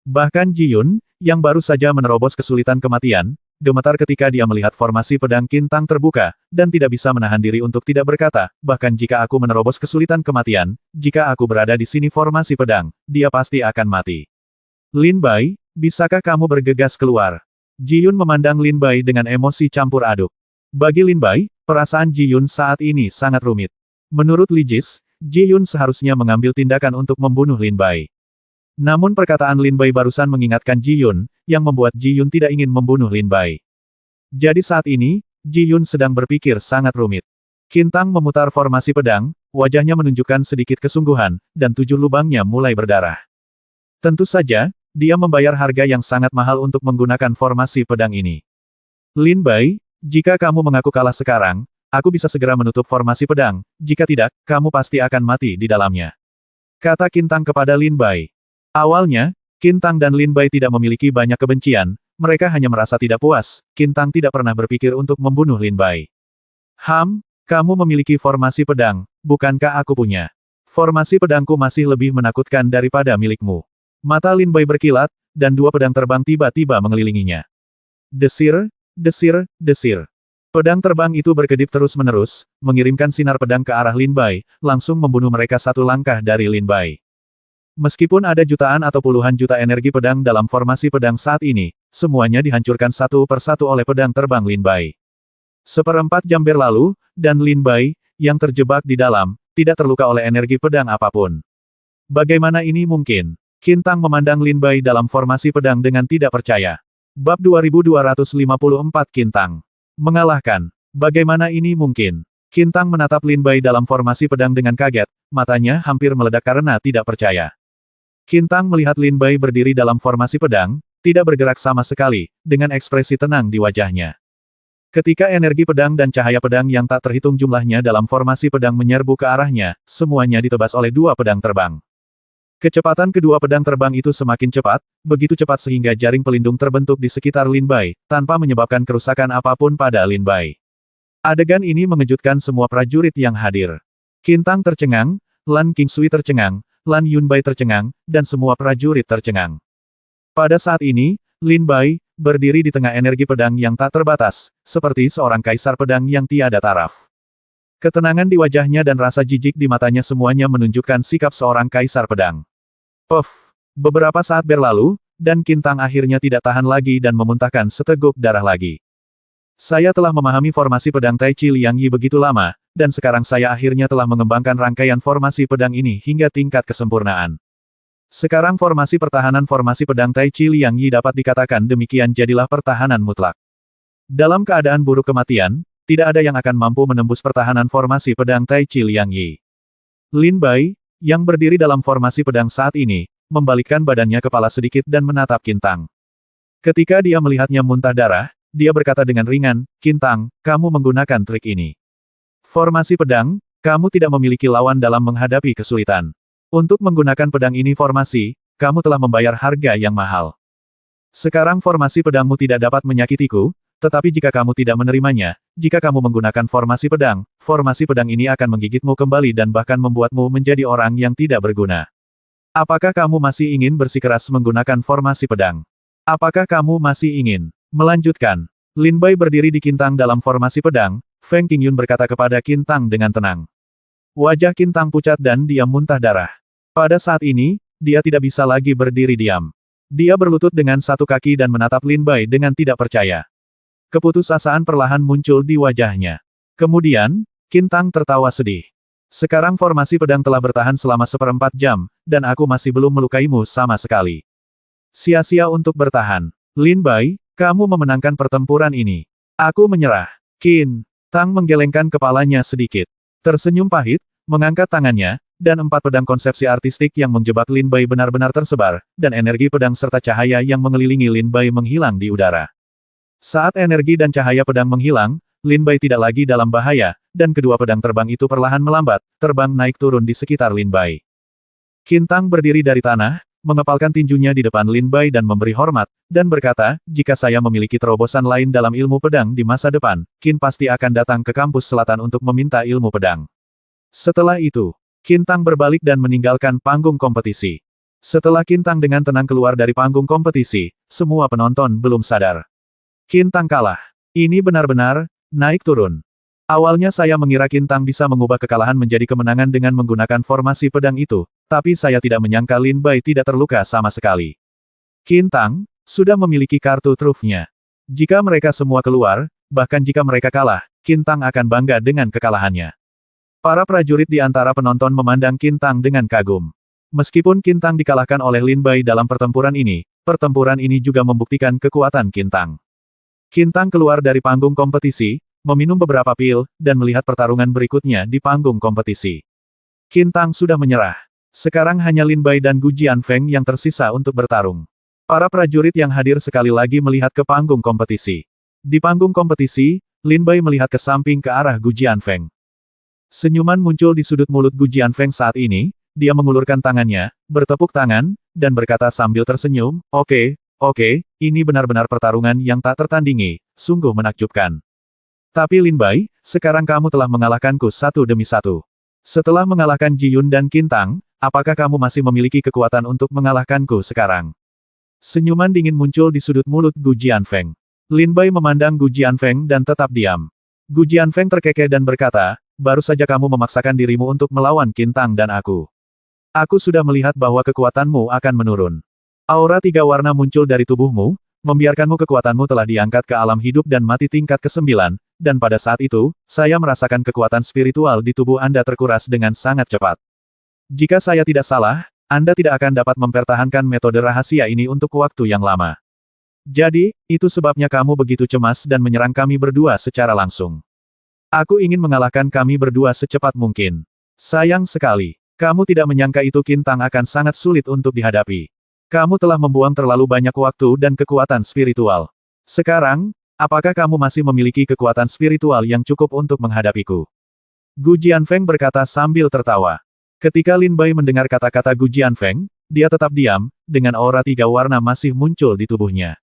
Bahkan Ji Yun, yang baru saja menerobos kesulitan kematian, gemetar ketika dia melihat formasi pedang Qintang terbuka, dan tidak bisa menahan diri untuk tidak berkata, bahkan jika aku menerobos kesulitan kematian, jika aku berada di sini formasi pedang, dia pasti akan mati. Lin Bai, bisakah kamu bergegas keluar? Ji Yun memandang Lin Bai dengan emosi campur aduk. Bagi Lin Bai, perasaan Ji Yun saat ini sangat rumit. Menurut Li Jis, Ji Yun seharusnya mengambil tindakan untuk membunuh Lin Bai. Namun perkataan Lin Bai barusan mengingatkan Ji Yun, yang membuat Ji Yun tidak ingin membunuh Lin Bai. Jadi saat ini, Ji Yun sedang berpikir sangat rumit. Qintang memutar formasi pedang, wajahnya menunjukkan sedikit kesungguhan, dan 7 lubangnya mulai berdarah. Tentu saja, dia membayar harga yang sangat mahal untuk menggunakan formasi pedang ini. Lin Bai, jika kamu mengaku kalah sekarang, aku bisa segera menutup formasi pedang, jika tidak, kamu pasti akan mati di dalamnya. Kata Qintang kepada Lin Bai. Awalnya, Qintang dan Lin Bai tidak memiliki banyak kebencian, mereka hanya merasa tidak puas, Qintang tidak pernah berpikir untuk membunuh Lin Bai. Kamu memiliki formasi pedang, bukankah aku punya? Formasi pedangku masih lebih menakutkan daripada milikmu. Mata Lin Bai berkilat, dan 2 pedang terbang tiba-tiba mengelilinginya. Desir, desir, desir. Pedang terbang itu berkedip terus-menerus, mengirimkan sinar pedang ke arah Lin Bai, langsung membunuh mereka 1 langkah dari Lin Bai. Meskipun ada jutaan atau puluhan juta energi pedang dalam formasi pedang saat ini, semuanya dihancurkan satu persatu oleh pedang terbang Lin Bai. Seperempat jam berlalu, dan Lin Bai, yang terjebak di dalam, tidak terluka oleh energi pedang apapun. Bagaimana ini mungkin? Qintang memandang Lin Bai dalam formasi pedang dengan tidak percaya. Bab 2254 Qintang mengalahkan. Bagaimana ini mungkin? Qintang menatap Lin Bai dalam formasi pedang dengan kaget, matanya hampir meledak karena tidak percaya. Qintang melihat Lin Bai berdiri dalam formasi pedang, tidak bergerak sama sekali, dengan ekspresi tenang di wajahnya. Ketika energi pedang dan cahaya pedang yang tak terhitung jumlahnya dalam formasi pedang menyerbu ke arahnya, semuanya ditebas oleh 2 pedang terbang. Kecepatan kedua pedang terbang itu semakin cepat, begitu cepat sehingga jaring pelindung terbentuk di sekitar Lin Bai, tanpa menyebabkan kerusakan apapun pada Lin Bai. Adegan ini mengejutkan semua prajurit yang hadir. Qintang tercengang, Lan Qingxui tercengang, Lan Yunbai tercengang, dan semua prajurit tercengang. Pada saat ini, Lin Bai, berdiri di tengah energi pedang yang tak terbatas, seperti seorang kaisar pedang yang tiada taraf. Ketenangan di wajahnya dan rasa jijik di matanya semuanya menunjukkan sikap seorang kaisar pedang. Puff! Beberapa saat berlalu, dan Qintang akhirnya tidak tahan lagi dan memuntahkan seteguk darah lagi. Saya telah memahami formasi pedang Tai Chi Liang Yi begitu lama, dan sekarang saya akhirnya telah mengembangkan rangkaian formasi pedang ini hingga tingkat kesempurnaan. Sekarang formasi pedang Tai Chi Liang Yi dapat dikatakan demikian jadilah pertahanan mutlak. Dalam keadaan buruk kematian, tidak ada yang akan mampu menembus pertahanan formasi pedang Tai Chi Liang Yi. Lin Bai, yang berdiri dalam formasi pedang saat ini, membalikkan badannya kepala sedikit dan menatap Qin Tang. Ketika dia melihatnya muntah darah, dia berkata dengan ringan, "Qin Tang, kamu menggunakan trik ini. Formasi pedang, kamu tidak memiliki lawan dalam menghadapi kesulitan. Untuk menggunakan pedang ini formasi, kamu telah membayar harga yang mahal. Sekarang formasi pedangmu tidak dapat menyakitiku, tetapi jika kamu tidak menerimanya, jika kamu menggunakan formasi pedang ini akan menggigitmu kembali dan bahkan membuatmu menjadi orang yang tidak berguna. Apakah kamu masih ingin bersikeras menggunakan formasi pedang? Apakah kamu masih ingin melanjutkan?" Lin Bai berdiri di Qin Tang dalam formasi pedang. Feng Qingyun berkata kepada Qin Tang dengan tenang. Wajah Qin Tang pucat dan dia muntah darah. Pada saat ini, dia tidak bisa lagi berdiri diam. Dia berlutut dengan satu kaki dan menatap Lin Bai dengan tidak percaya. Keputusasaan perlahan muncul di wajahnya. Kemudian, Qin Tang tertawa sedih. "Sekarang formasi pedang telah bertahan selama 1/4 jam, dan aku masih belum melukaimu sama sekali. Sia-sia untuk bertahan. Lin Bai, kamu memenangkan pertempuran ini. Aku menyerah." Qin Tang menggelengkan kepalanya sedikit. Tersenyum pahit, mengangkat tangannya, dan 4 pedang konsepsi artistik yang menjebak Lin Bai benar-benar tersebar, dan energi pedang serta cahaya yang mengelilingi Lin Bai menghilang di udara. Saat energi dan cahaya pedang menghilang, Lin Bai tidak lagi dalam bahaya, dan kedua pedang terbang itu perlahan melambat, terbang naik turun di sekitar Lin Bai. Qin Tang berdiri dari tanah, mengepalkan tinjunya di depan Lin Bai dan memberi hormat, dan berkata, "Jika saya memiliki terobosan lain dalam ilmu pedang di masa depan, Qin pasti akan datang ke kampus selatan untuk meminta ilmu pedang." Setelah itu, Qin Tang berbalik dan meninggalkan panggung kompetisi. Setelah Qin Tang dengan tenang keluar dari panggung kompetisi, semua penonton belum sadar. Qin Tang kalah. Ini benar-benar naik turun. Awalnya saya mengira Qin Tang bisa mengubah kekalahan menjadi kemenangan dengan menggunakan formasi pedang itu, tapi saya tidak menyangka Lin Bai tidak terluka sama sekali. Qin Tang sudah memiliki kartu trufnya. Jika mereka semua keluar, bahkan jika mereka kalah, Qin Tang akan bangga dengan kekalahannya. Para prajurit di antara penonton memandang Qin Tang dengan kagum. Meskipun Qin Tang dikalahkan oleh Lin Bai dalam pertempuran ini juga membuktikan kekuatan Qin Tang. Qin Tang keluar dari panggung kompetisi, meminum beberapa pil, dan melihat pertarungan berikutnya di panggung kompetisi. Qin Tang sudah menyerah. Sekarang hanya Lin Bai dan Gu Jianfeng yang tersisa untuk bertarung. Para prajurit yang hadir sekali lagi melihat ke panggung kompetisi. Di panggung kompetisi, Lin Bai melihat ke samping ke arah Gu Jianfeng. Senyuman muncul di sudut mulut Gu Jianfeng saat ini, dia mengulurkan tangannya, bertepuk tangan, dan berkata sambil tersenyum, Oke, ini benar-benar pertarungan yang tak tertandingi, sungguh menakjubkan. Tapi Lin Bai, sekarang kamu telah mengalahkanku satu demi satu. Setelah mengalahkan Ji Yun dan Qin Tang, apakah kamu masih memiliki kekuatan untuk mengalahkanku sekarang?" Senyuman dingin muncul di sudut mulut Gu Jianfeng. Lin Bai memandang Gu Jianfeng dan tetap diam. Gu Jianfeng terkekeh dan berkata, "Baru saja kamu memaksakan dirimu untuk melawan Qin Tang dan aku. Aku sudah melihat bahwa kekuatanmu akan menurun. Aura 3 warna muncul dari tubuhmu, membiarkanmu kekuatanmu telah diangkat ke alam hidup dan mati tingkat ke-9, dan pada saat itu, saya merasakan kekuatan spiritual di tubuh Anda terkuras dengan sangat cepat. Jika saya tidak salah, Anda tidak akan dapat mempertahankan metode rahasia ini untuk waktu yang lama. Jadi, itu sebabnya kamu begitu cemas dan menyerang kami berdua secara langsung. Aku ingin mengalahkan kami berdua secepat mungkin. Sayang sekali, kamu tidak menyangka itu Qin Tang akan sangat sulit untuk dihadapi. Kamu telah membuang terlalu banyak waktu dan kekuatan spiritual. Sekarang, apakah kamu masih memiliki kekuatan spiritual yang cukup untuk menghadapiku?" Gu Jianfeng berkata sambil tertawa. Ketika Lin Bai mendengar kata-kata Gu Jianfeng, dia tetap diam, dengan aura 3 warna masih muncul di tubuhnya.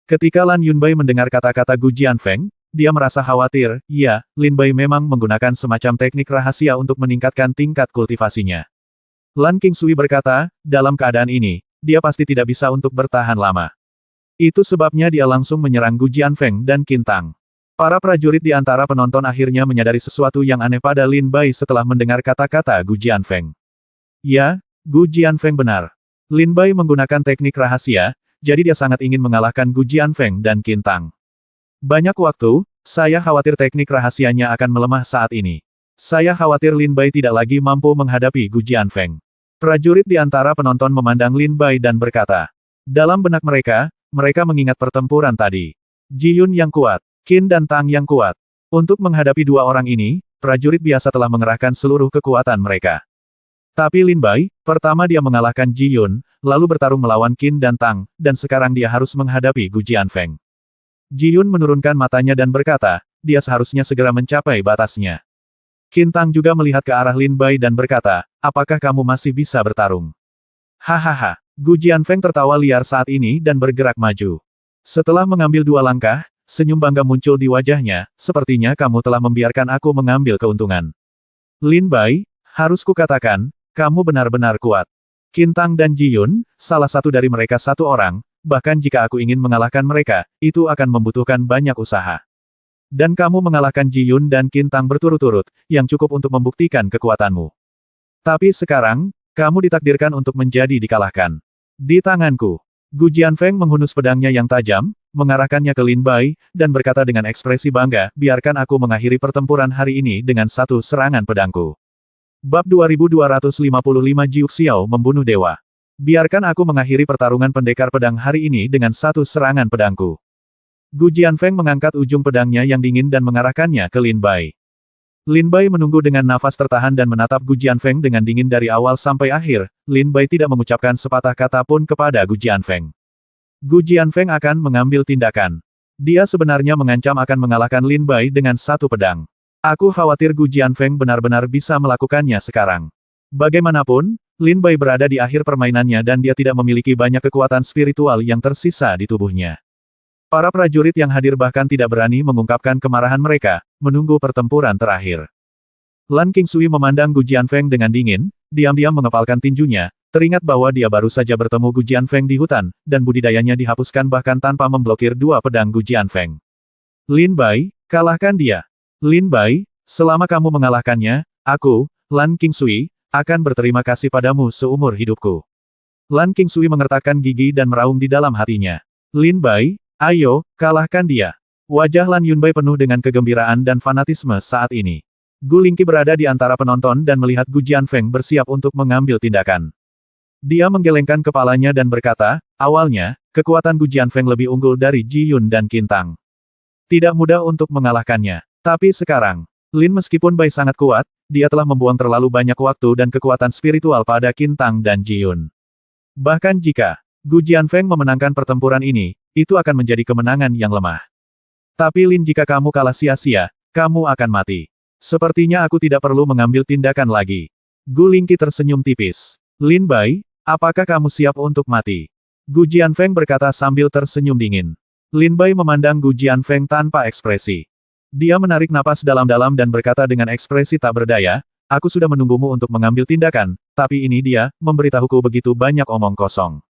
Ketika Lan Yunbai mendengar kata-kata Gu Jianfeng, dia merasa khawatir, ya, Lin Bai memang menggunakan semacam teknik rahasia untuk meningkatkan tingkat kultivasinya. Lan Qingsui berkata, dalam keadaan ini, dia pasti tidak bisa untuk bertahan lama. Itu sebabnya dia langsung menyerang Gu Jianfeng dan Qin Tang. Para prajurit di antara penonton akhirnya menyadari sesuatu yang aneh pada Lin Bai setelah mendengar kata-kata Gu Jianfeng. Ya, Gu Jianfeng benar. Lin Bai menggunakan teknik rahasia, jadi dia sangat ingin mengalahkan Gu Jianfeng dan Qin Tang. Banyak waktu, saya khawatir teknik rahasianya akan melemah saat ini. Saya khawatir Lin Bai tidak lagi mampu menghadapi Gu Jianfeng. Prajurit di antara penonton memandang Lin Bai dan berkata, dalam benak mereka, mereka mengingat pertempuran tadi. Ji Yun yang kuat, Qin dan Tang yang kuat. Untuk menghadapi dua orang ini, prajurit biasa telah mengerahkan seluruh kekuatan mereka. Tapi Lin Bai, pertama dia mengalahkan Ji Yun, lalu bertarung melawan Qin dan Tang, dan sekarang dia harus menghadapi Gu Jianfeng. Ji Yun menurunkan matanya dan berkata, dia seharusnya segera mencapai batasnya. Qin Tang juga melihat ke arah Lin Bai dan berkata, apakah kamu masih bisa bertarung? Hahaha. Gu Jianfeng tertawa liar saat ini dan bergerak maju. Setelah mengambil 2 langkah, senyum bangga muncul di wajahnya, sepertinya kamu telah membiarkan aku mengambil keuntungan. Lin Bai, harus kukatakan, kamu benar-benar kuat. Qin Tang dan Ji Yun, salah satu dari mereka satu orang, bahkan jika aku ingin mengalahkan mereka, itu akan membutuhkan banyak usaha. Dan kamu mengalahkan Ji Yun dan Qin Tang berturut-turut, yang cukup untuk membuktikan kekuatanmu. Tapi sekarang, kamu ditakdirkan untuk menjadi dikalahkan. Di tanganku. Gu Jianfeng menghunus pedangnya yang tajam, mengarahkannya ke Lin Bai, dan berkata dengan ekspresi bangga, biarkan aku mengakhiri pertempuran hari ini dengan satu serangan pedangku. Bab 2255 Jiu Xiao membunuh dewa. Biarkan aku mengakhiri pertarungan pendekar pedang hari ini dengan satu serangan pedangku. Gu Jianfeng mengangkat ujung pedangnya yang dingin dan mengarahkannya ke Lin Bai. Lin Bai menunggu dengan nafas tertahan dan menatap Gu Jianfeng dengan dingin dari awal sampai akhir. Lin Bai tidak mengucapkan sepatah kata pun kepada Gu Jianfeng. Gu Jianfeng akan mengambil tindakan. Dia sebenarnya mengancam akan mengalahkan Lin Bai dengan satu pedang. Aku khawatir Gu Jianfeng benar-benar bisa melakukannya sekarang. Bagaimanapun, Lin Bai berada di akhir permainannya dan dia tidak memiliki banyak kekuatan spiritual yang tersisa di tubuhnya. Para prajurit yang hadir bahkan tidak berani mengungkapkan kemarahan mereka, menunggu pertempuran terakhir. Lan Qingsui memandang Gu Jianfeng dengan dingin, diam-diam mengepalkan tinjunya, teringat bahwa dia baru saja bertemu Gu Jianfeng di hutan, dan budidayanya dihapuskan bahkan tanpa memblokir 2 pedang Gu Jianfeng. Lin Bai, kalahkan dia. Lin Bai, selama kamu mengalahkannya, aku, Lan Qingsui, akan berterima kasih padamu seumur hidupku. Lan Qingsui mengertakkan gigi dan meraung di dalam hatinya. Lin Bai, ayo, kalahkan dia. Wajah Lan Yunbai penuh dengan kegembiraan dan fanatisme saat ini. Gu Lingqi berada di antara penonton dan melihat Gu Jianfeng bersiap untuk mengambil tindakan. Dia menggelengkan kepalanya dan berkata, awalnya, kekuatan Gu Jianfeng lebih unggul dari Ji Yun dan Qin Tang. Tidak mudah untuk mengalahkannya. Tapi sekarang, Lin meskipun Bai sangat kuat, dia telah membuang terlalu banyak waktu dan kekuatan spiritual pada Qin Tang dan Ji Yun. Bahkan jika Gu Jianfeng memenangkan pertempuran ini, itu akan menjadi kemenangan yang lemah. Tapi Lin, jika kamu kalah sia-sia, kamu akan mati. Sepertinya aku tidak perlu mengambil tindakan lagi. Gu Lingqi tersenyum tipis. Lin Bai, apakah kamu siap untuk mati? Gu Jianfeng berkata sambil tersenyum dingin. Lin Bai memandang Gu Jianfeng tanpa ekspresi. Dia menarik napas dalam-dalam dan berkata dengan ekspresi tak berdaya, aku sudah menunggumu untuk mengambil tindakan, tapi ini dia, memberitahuku begitu banyak omong kosong.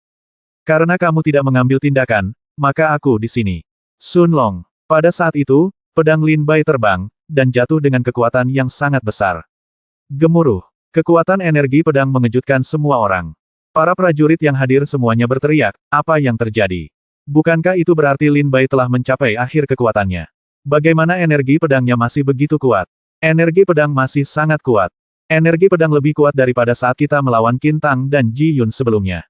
Karena kamu tidak mengambil tindakan, maka aku di sini. Sun Long. Pada saat itu, pedang Lin Bai terbang, dan jatuh dengan kekuatan yang sangat besar. Gemuruh. Kekuatan energi pedang mengejutkan semua orang. Para prajurit yang hadir semuanya berteriak, apa yang terjadi? Bukankah itu berarti Lin Bai telah mencapai akhir kekuatannya? Bagaimana energi pedangnya masih begitu kuat? Energi pedang masih sangat kuat. Energi pedang lebih kuat daripada saat kita melawan Qin Tang dan Ji Yun sebelumnya.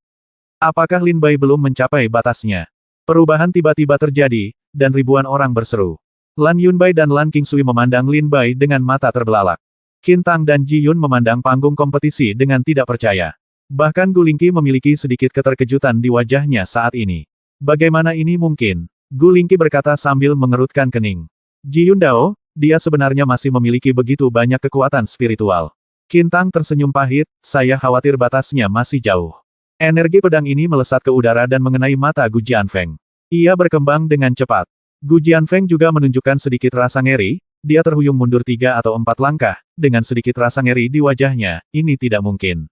Apakah Lin Bai belum mencapai batasnya? Perubahan tiba-tiba terjadi, dan ribuan orang berseru. Lan Yunbai dan Lan Qingsui memandang Lin Bai dengan mata terbelalak. Qin Tang dan Ji Yun memandang panggung kompetisi dengan tidak percaya. Bahkan Gu Lingqi memiliki sedikit keterkejutan di wajahnya saat ini. Bagaimana ini mungkin? Gu Lingqi berkata sambil mengerutkan kening. Ji Yun Dao, dia sebenarnya masih memiliki begitu banyak kekuatan spiritual. Qin Tang tersenyum pahit, saya khawatir batasnya masih jauh. Energi pedang ini melesat ke udara dan mengenai mata Gu Jianfeng. Ia berkembang dengan cepat. Gu Jianfeng juga menunjukkan sedikit rasa ngeri, dia terhuyung mundur 3 atau 4 langkah, dengan sedikit rasa ngeri di wajahnya, ini tidak mungkin.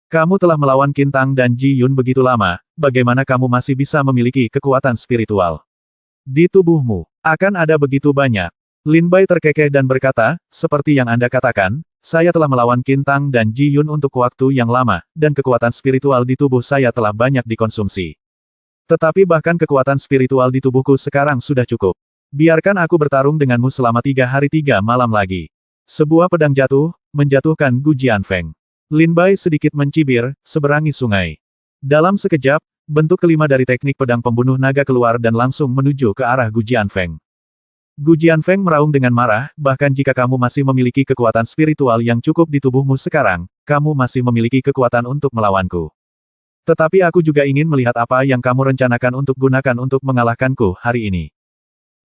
Kamu telah melawan Qin Tang dan Ji Yun begitu lama, bagaimana kamu masih bisa memiliki kekuatan spiritual? Di tubuhmu, akan ada begitu banyak. Lin Bai terkekeh dan berkata, seperti yang Anda katakan, saya telah melawan Qin Tang dan Ji Yun untuk waktu yang lama, dan kekuatan spiritual di tubuh saya telah banyak dikonsumsi. Tetapi bahkan kekuatan spiritual di tubuhku sekarang sudah cukup. Biarkan aku bertarung denganmu selama 3 hari 3 malam lagi. Sebuah pedang jatuh, menjatuhkan Gu Jianfeng. Lin Bai sedikit mencibir, seberangi sungai. Dalam sekejap, bentuk kelima dari teknik pedang pembunuh naga keluar dan langsung menuju ke arah Gu Jianfeng. Gu Jianfeng meraung dengan marah, bahkan jika kamu masih memiliki kekuatan spiritual yang cukup di tubuhmu sekarang, kamu masih memiliki kekuatan untuk melawanku. Tetapi aku juga ingin melihat apa yang kamu rencanakan untuk gunakan untuk mengalahkanku hari ini.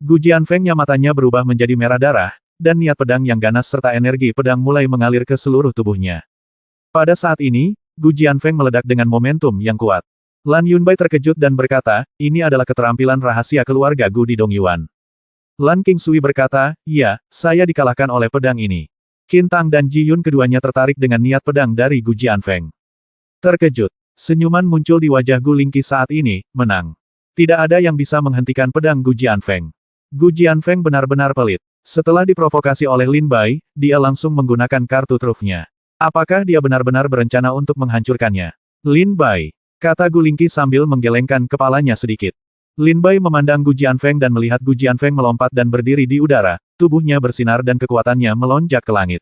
Gu Jianfeng-nya matanya berubah menjadi merah darah, dan niat pedang yang ganas serta energi pedang mulai mengalir ke seluruh tubuhnya. Pada saat ini, Gu Jianfeng meledak dengan momentum yang kuat. Lan Yunbai terkejut dan berkata, ini adalah keterampilan rahasia keluarga Gu di Dongyuan. Lan Qingsui berkata, iya, saya dikalahkan oleh pedang ini. Qin Tang dan Ji Yun keduanya tertarik dengan niat pedang dari Gu Jianfeng. Terkejut, senyuman muncul di wajah Gu Lingqi saat ini, menang. Tidak ada yang bisa menghentikan pedang Gu Jianfeng. Gu Jianfeng benar-benar pelit. Setelah diprovokasi oleh Lin Bai, dia langsung menggunakan kartu trufnya. Apakah dia benar-benar berencana untuk menghancurkannya? Lin Bai, kata Gu Lingqi sambil menggelengkan kepalanya sedikit. Lin Bai memandang Gu Jianfeng dan melihat Gu Jianfeng melompat dan berdiri di udara, tubuhnya bersinar dan kekuatannya melonjak ke langit.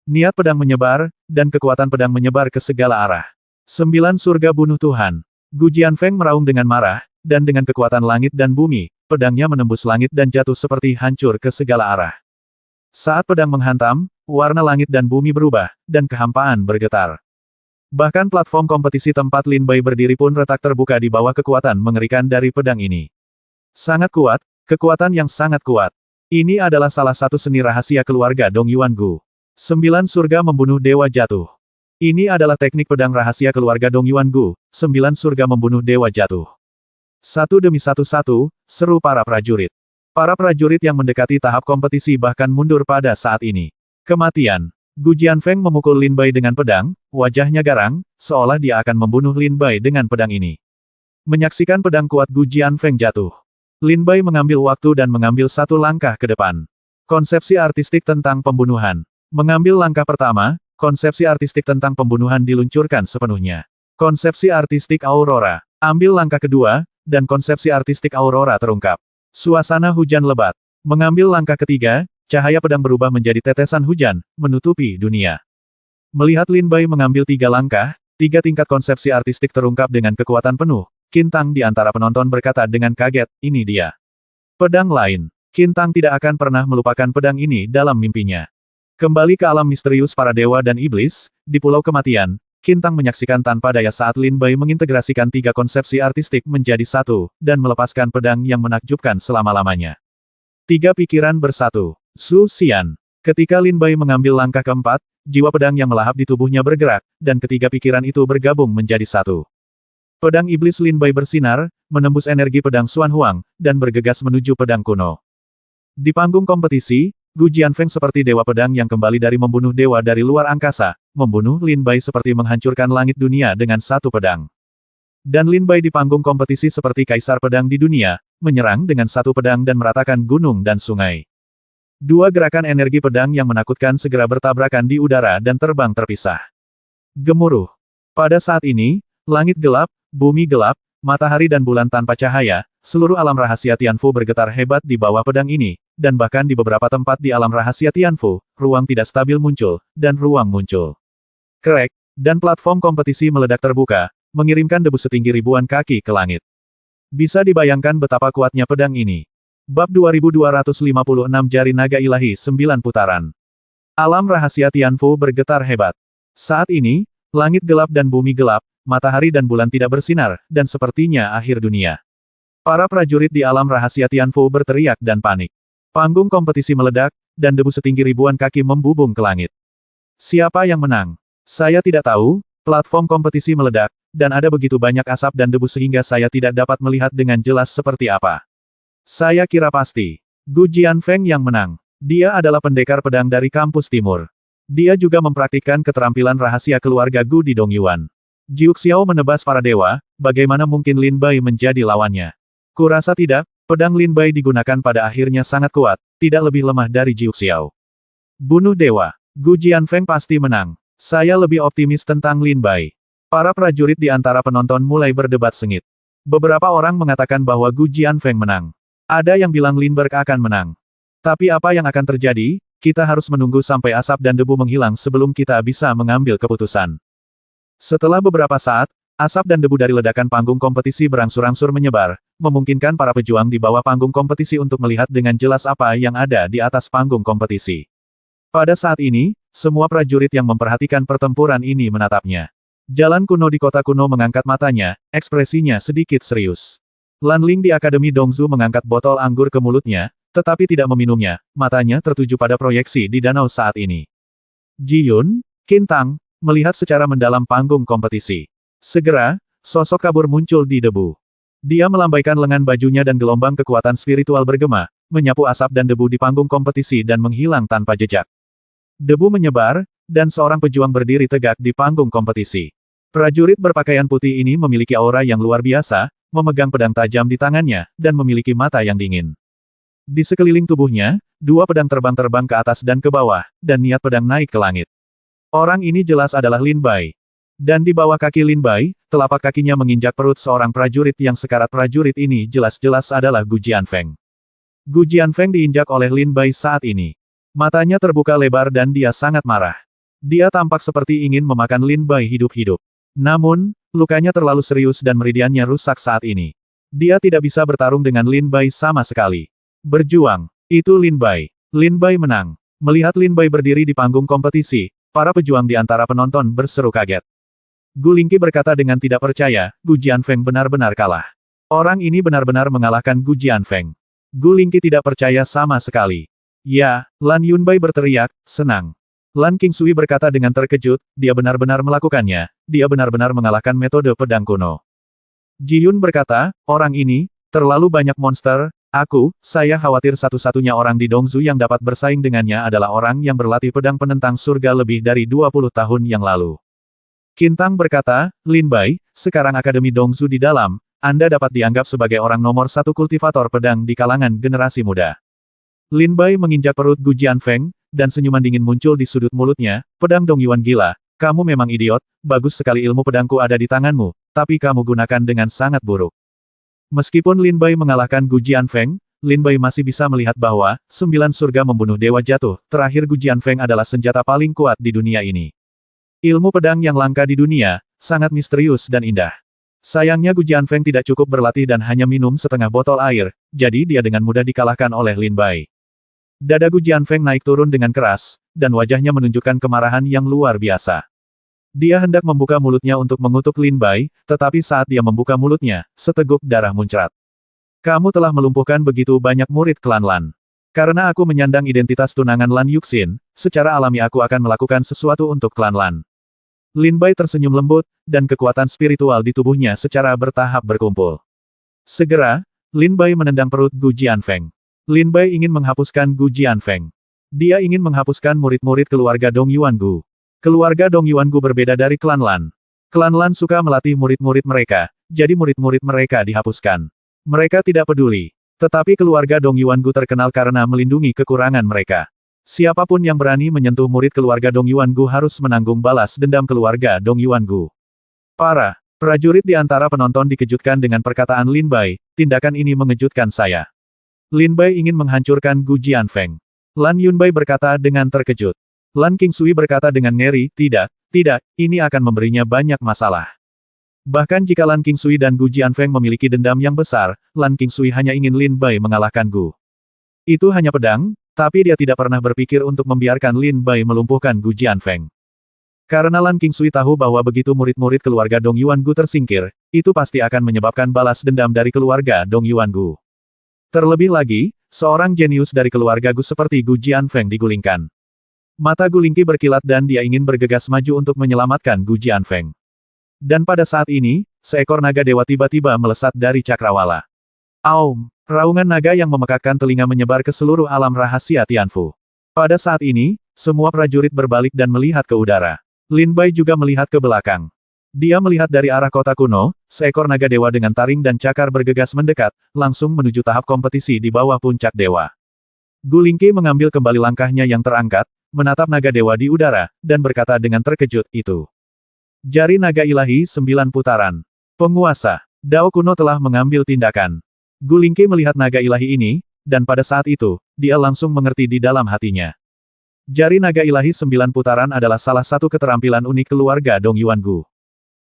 Niat pedang menyebar, dan kekuatan pedang menyebar ke segala arah. 9 surga bunuh Tuhan. Gu Jianfeng meraung dengan marah, dan dengan kekuatan langit dan bumi, pedangnya menembus langit dan jatuh seperti hancur ke segala arah. Saat pedang menghantam, warna langit dan bumi berubah, dan kehampaan bergetar. Bahkan platform kompetisi tempat Lin Bai berdiri pun retak terbuka di bawah kekuatan mengerikan dari pedang ini. Sangat kuat, kekuatan yang sangat kuat. Ini adalah salah satu seni rahasia keluarga Dongyuan Gu. 9 surga membunuh dewa jatuh. Ini adalah teknik pedang rahasia keluarga Dongyuan Gu, 9 surga membunuh dewa jatuh. Satu demi satu, seru para prajurit. Para prajurit yang mendekati tahap kompetisi bahkan mundur pada saat ini. Kematian. Gu Jianfeng memukul Lin Bai dengan pedang, wajahnya garang, seolah dia akan membunuh Lin Bai dengan pedang ini. Menyaksikan pedang kuat Gu Jianfeng jatuh. Lin Bai mengambil waktu dan mengambil satu langkah ke depan. Konsepsi artistik tentang pembunuhan. Mengambil langkah pertama, konsepsi artistik tentang pembunuhan diluncurkan sepenuhnya. Konsepsi artistik Aurora. Ambil langkah kedua, dan konsepsi artistik Aurora terungkap. Suasana hujan lebat. Mengambil langkah ketiga, cahaya pedang berubah menjadi tetesan hujan, menutupi dunia. Melihat Lin Bai mengambil 3 langkah, 3 tingkat konsepsi artistik terungkap dengan kekuatan penuh. Qin Tang di antara penonton berkata dengan kaget, ini dia. Pedang lain. Qin Tang tidak akan pernah melupakan pedang ini dalam mimpinya. Kembali ke alam misterius para dewa dan iblis, di Pulau Kematian, Qin Tang menyaksikan tanpa daya saat Lin Bai mengintegrasikan 3 konsepsi artistik menjadi satu, dan melepaskan pedang yang menakjubkan selama-lamanya. 3 pikiran bersatu. Su Xian. Ketika Lin Bai mengambil langkah keempat, jiwa pedang yang melahap di tubuhnya bergerak, dan ketiga pikiran itu bergabung menjadi satu. Pedang iblis Lin Bai bersinar, menembus energi pedang Xuan Huang, dan bergegas menuju pedang kuno. Di panggung kompetisi, Gu Jianfeng seperti dewa pedang yang kembali dari membunuh dewa dari luar angkasa, membunuh Lin Bai seperti menghancurkan langit dunia dengan satu pedang. Dan Lin Bai di panggung kompetisi seperti kaisar pedang di dunia, menyerang dengan satu pedang dan meratakan gunung dan sungai. 2 gerakan energi pedang yang menakutkan segera bertabrakan di udara dan terbang terpisah. Gemuruh. Pada saat ini, langit gelap, bumi gelap, matahari dan bulan tanpa cahaya, seluruh alam rahasia Tianfu bergetar hebat di bawah pedang ini, dan bahkan di beberapa tempat di alam rahasia Tianfu, ruang tidak stabil muncul, dan ruang muncul. Krek, dan platform kompetisi meledak terbuka, mengirimkan debu setinggi ribuan kaki ke langit. Bisa dibayangkan betapa kuatnya pedang ini. Bab 2256 Jari Naga Ilahi 9 putaran. Alam rahasia Tianfu bergetar hebat. Saat ini, langit gelap dan bumi gelap, matahari dan bulan tidak bersinar, dan sepertinya akhir dunia. Para prajurit di alam rahasia Tianfu berteriak dan panik. Panggung kompetisi meledak, dan debu setinggi ribuan kaki membubung ke langit. Siapa yang menang? Saya tidak tahu, platform kompetisi meledak, dan ada begitu banyak asap dan debu sehingga saya tidak dapat melihat dengan jelas seperti apa. Saya kira pasti. Gu Jianfeng yang menang. Dia adalah pendekar pedang dari kampus timur. Dia juga mempraktikkan keterampilan rahasia keluarga Gu di Dongyuan. Jiu Xiao menebas para dewa, bagaimana mungkin Lin Bai menjadi lawannya? Kurasa tidak, pedang Lin Bai digunakan pada akhirnya sangat kuat, tidak lebih lemah dari Jiu Xiao. Bunuh dewa. Gu Jianfeng pasti menang. Saya lebih optimis tentang Lin Bai. Para prajurit di antara penonton mulai berdebat sengit. Beberapa orang mengatakan bahwa Gu Jianfeng menang. Ada yang bilang Lindbergh akan menang. Tapi apa yang akan terjadi? Kita harus menunggu sampai asap dan debu menghilang sebelum kita bisa mengambil keputusan. Setelah beberapa saat, asap dan debu dari ledakan panggung kompetisi berangsur-angsur menyebar, memungkinkan para pejuang di bawah panggung kompetisi untuk melihat dengan jelas apa yang ada di atas panggung kompetisi. Pada saat ini, semua prajurit yang memperhatikan pertempuran ini menatapnya. Jalan kuno di kota kuno mengangkat matanya, ekspresinya sedikit serius. Lan Ling di Akademi Dongzu mengangkat botol anggur ke mulutnya, tetapi tidak meminumnya, matanya tertuju pada proyeksi di danau saat ini. Ji Yun, Qin Tang, melihat secara mendalam panggung kompetisi. Segera, sosok kabur muncul di debu. Dia melambaikan lengan bajunya dan gelombang kekuatan spiritual bergema, menyapu asap dan debu di panggung kompetisi dan menghilang tanpa jejak. Debu menyebar, dan seorang pejuang berdiri tegak di panggung kompetisi. Prajurit berpakaian putih ini memiliki aura yang luar biasa, memegang pedang tajam di tangannya, dan memiliki mata yang dingin. Di sekeliling tubuhnya, dua pedang terbang-terbang ke atas dan ke bawah, dan niat pedang naik ke langit. Orang ini jelas adalah Lin Bai. Dan di bawah kaki Lin Bai, telapak kakinya menginjak perut seorang prajurit yang sekarat prajurit ini jelas-jelas adalah Gu Jianfeng. Gu Jianfeng diinjak oleh Lin Bai saat ini. Matanya terbuka lebar dan dia sangat marah. Dia tampak seperti ingin memakan Lin Bai hidup-hidup. Namun, lukanya terlalu serius dan meridiannya rusak saat ini. Dia tidak bisa bertarung dengan Lin Bai sama sekali. Berjuang. Itu Lin Bai. Lin Bai menang. Melihat Lin Bai berdiri di panggung kompetisi, para pejuang di antara penonton berseru kaget. Gu Lingqi berkata dengan tidak percaya, Gu Jianfeng benar-benar kalah. Orang ini benar-benar mengalahkan Gu Jianfeng. Gu Lingqi tidak percaya sama sekali. Ya, Lan Yunbai berteriak, senang. Lan Qingsui berkata dengan terkejut, dia benar-benar melakukannya, dia benar-benar mengalahkan metode pedang kuno. Ji Yun berkata, orang ini, terlalu banyak monster, saya khawatir satu-satunya orang di Dongzu yang dapat bersaing dengannya adalah orang yang berlatih pedang penentang surga lebih dari 20 tahun yang lalu. Qin Tang berkata, Lin Bai, sekarang Akademi Dongzu di dalam, Anda dapat dianggap sebagai orang nomor satu kultivator pedang di kalangan generasi muda. Lin Bai menginjak perut Gu Jianfeng, dan senyuman dingin muncul di sudut mulutnya, pedang Dongyuan gila, kamu memang idiot, bagus sekali ilmu pedangku ada di tanganmu, tapi kamu gunakan dengan sangat buruk. Meskipun Lin Bai mengalahkan Gu Jianfeng, Lin Bai masih bisa melihat bahwa, 9 surga membunuh dewa jatuh, terakhir Gu Jianfeng adalah senjata paling kuat di dunia ini. Ilmu pedang yang langka di dunia, sangat misterius dan indah. Sayangnya Gu Jianfeng tidak cukup berlatih dan hanya minum setengah botol air, jadi dia dengan mudah dikalahkan oleh Lin Bai. Dada Gu Jianfeng naik turun dengan keras, dan wajahnya menunjukkan kemarahan yang luar biasa. Dia hendak membuka mulutnya untuk mengutuk Lin Bai, tetapi saat dia membuka mulutnya, seteguk darah muncrat. Kamu telah melumpuhkan begitu banyak murid klan Lan. Karena aku menyandang identitas tunangan Lan Yuxin, secara alami aku akan melakukan sesuatu untuk klan Lan. Lin Bai tersenyum lembut, dan kekuatan spiritual di tubuhnya secara bertahap berkumpul. Segera, Lin Bai menendang perut Gu Jianfeng. Lin Bai ingin menghapuskan Gu Jianfeng. Dia ingin menghapuskan murid-murid keluarga Dong Yuangu. Keluarga Dong Yuangu berbeda dari klan Lan. Klan Lan suka melatih murid-murid mereka, jadi murid-murid mereka dihapuskan. Mereka tidak peduli. Tetapi keluarga Dong Yuangu terkenal karena melindungi kekurangan mereka. Siapapun yang berani menyentuh murid keluarga Dong Yuangu harus menanggung balas dendam keluarga Dong Yuangu. Para prajurit di antara penonton dikejutkan dengan perkataan Lin Bai, tindakan ini mengejutkan saya. Lin Bai ingin menghancurkan Gu Jianfeng. Lan Yunbai berkata dengan terkejut. Lan Qingsui berkata dengan ngeri, tidak, ini akan memberinya banyak masalah. Bahkan jika Lan Qingsui dan Gu Jianfeng memiliki dendam yang besar, Lan Qingsui hanya ingin Lin Bai mengalahkan Gu. Itu hanya pedang, tapi dia tidak pernah berpikir untuk membiarkan Lin Bai melumpuhkan Gu Jianfeng. Karena Lan Qingsui tahu bahwa begitu murid-murid keluarga Dong Yuangu tersingkir, itu pasti akan menyebabkan balas dendam dari keluarga Dong Yuangu. Terlebih lagi, seorang jenius dari keluarga Gu seperti Gu Jianfeng digulingkan. Mata Gu Lingqi berkilat dan dia ingin bergegas maju untuk menyelamatkan Gu Jianfeng. Dan pada saat ini, seekor naga dewa tiba-tiba melesat dari cakrawala. Aum! Raungan naga yang memekakkan telinga menyebar ke seluruh alam rahasia Tianfu. Pada saat ini, semua prajurit berbalik dan melihat ke udara. Lin Bai juga melihat ke belakang. Dia melihat dari arah kota kuno, seekor naga dewa dengan taring dan cakar bergegas mendekat, langsung menuju tahap kompetisi di bawah puncak dewa. Gu Lingqi mengambil kembali langkahnya yang terangkat, menatap naga dewa di udara, dan berkata dengan terkejut, itu. Jari naga ilahi 9 putaran. Penguasa. Dao kuno telah mengambil tindakan. Gu Lingqi melihat naga ilahi ini, dan pada saat itu, dia langsung mengerti di dalam hatinya. Jari naga ilahi 9 putaran adalah salah satu keterampilan unik keluarga Dong Yuangu.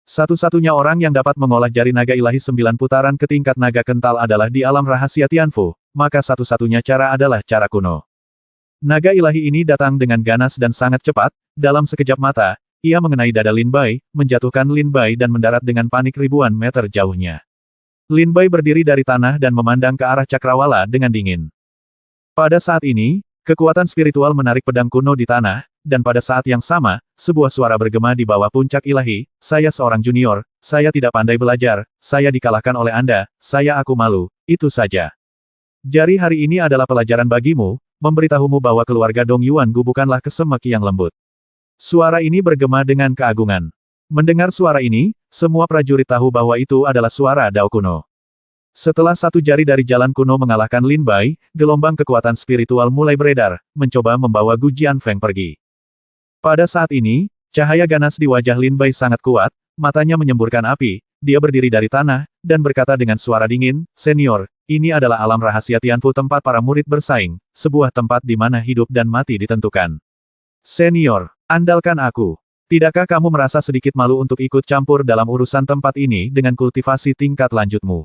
Satu-satunya orang yang dapat mengolah jari naga ilahi 9 putaran ke tingkat naga kental adalah di alam rahasia Tianfu, maka satu-satunya cara adalah cara kuno. Naga ilahi ini datang dengan ganas dan sangat cepat, dalam sekejap mata, ia mengenai dada Lin Bai, menjatuhkan Lin Bai dan mendarat dengan panik ribuan meter jauhnya. Lin Bai berdiri dari tanah dan memandang ke arah cakrawala dengan dingin. Pada saat ini, kekuatan spiritual menarik pedang kuno di tanah, dan pada saat yang sama, sebuah suara bergema di bawah puncak ilahi, saya seorang junior, saya tidak pandai belajar, saya dikalahkan oleh Anda, aku malu, itu saja. Jari hari ini adalah pelajaran bagimu, memberitahumu bahwa keluarga Dong Yuan Gu bukanlah kesemek yang lembut. Suara ini bergema dengan keagungan. Mendengar suara ini, semua prajurit tahu bahwa itu adalah suara Dao kuno. Setelah satu jari dari jalan kuno mengalahkan Lin Bai, gelombang kekuatan spiritual mulai beredar, mencoba membawa Gu Jianfeng pergi. Pada saat ini, cahaya ganas di wajah Lin Bai sangat kuat, matanya menyemburkan api, dia berdiri dari tanah, dan berkata dengan suara dingin, "Senior, ini adalah alam rahasia Tianfu tempat para murid bersaing, sebuah tempat di mana hidup dan mati ditentukan. Senior, andalkan aku. Tidakkah kamu merasa sedikit malu untuk ikut campur dalam urusan tempat ini dengan kultivasi tingkat lanjutmu?"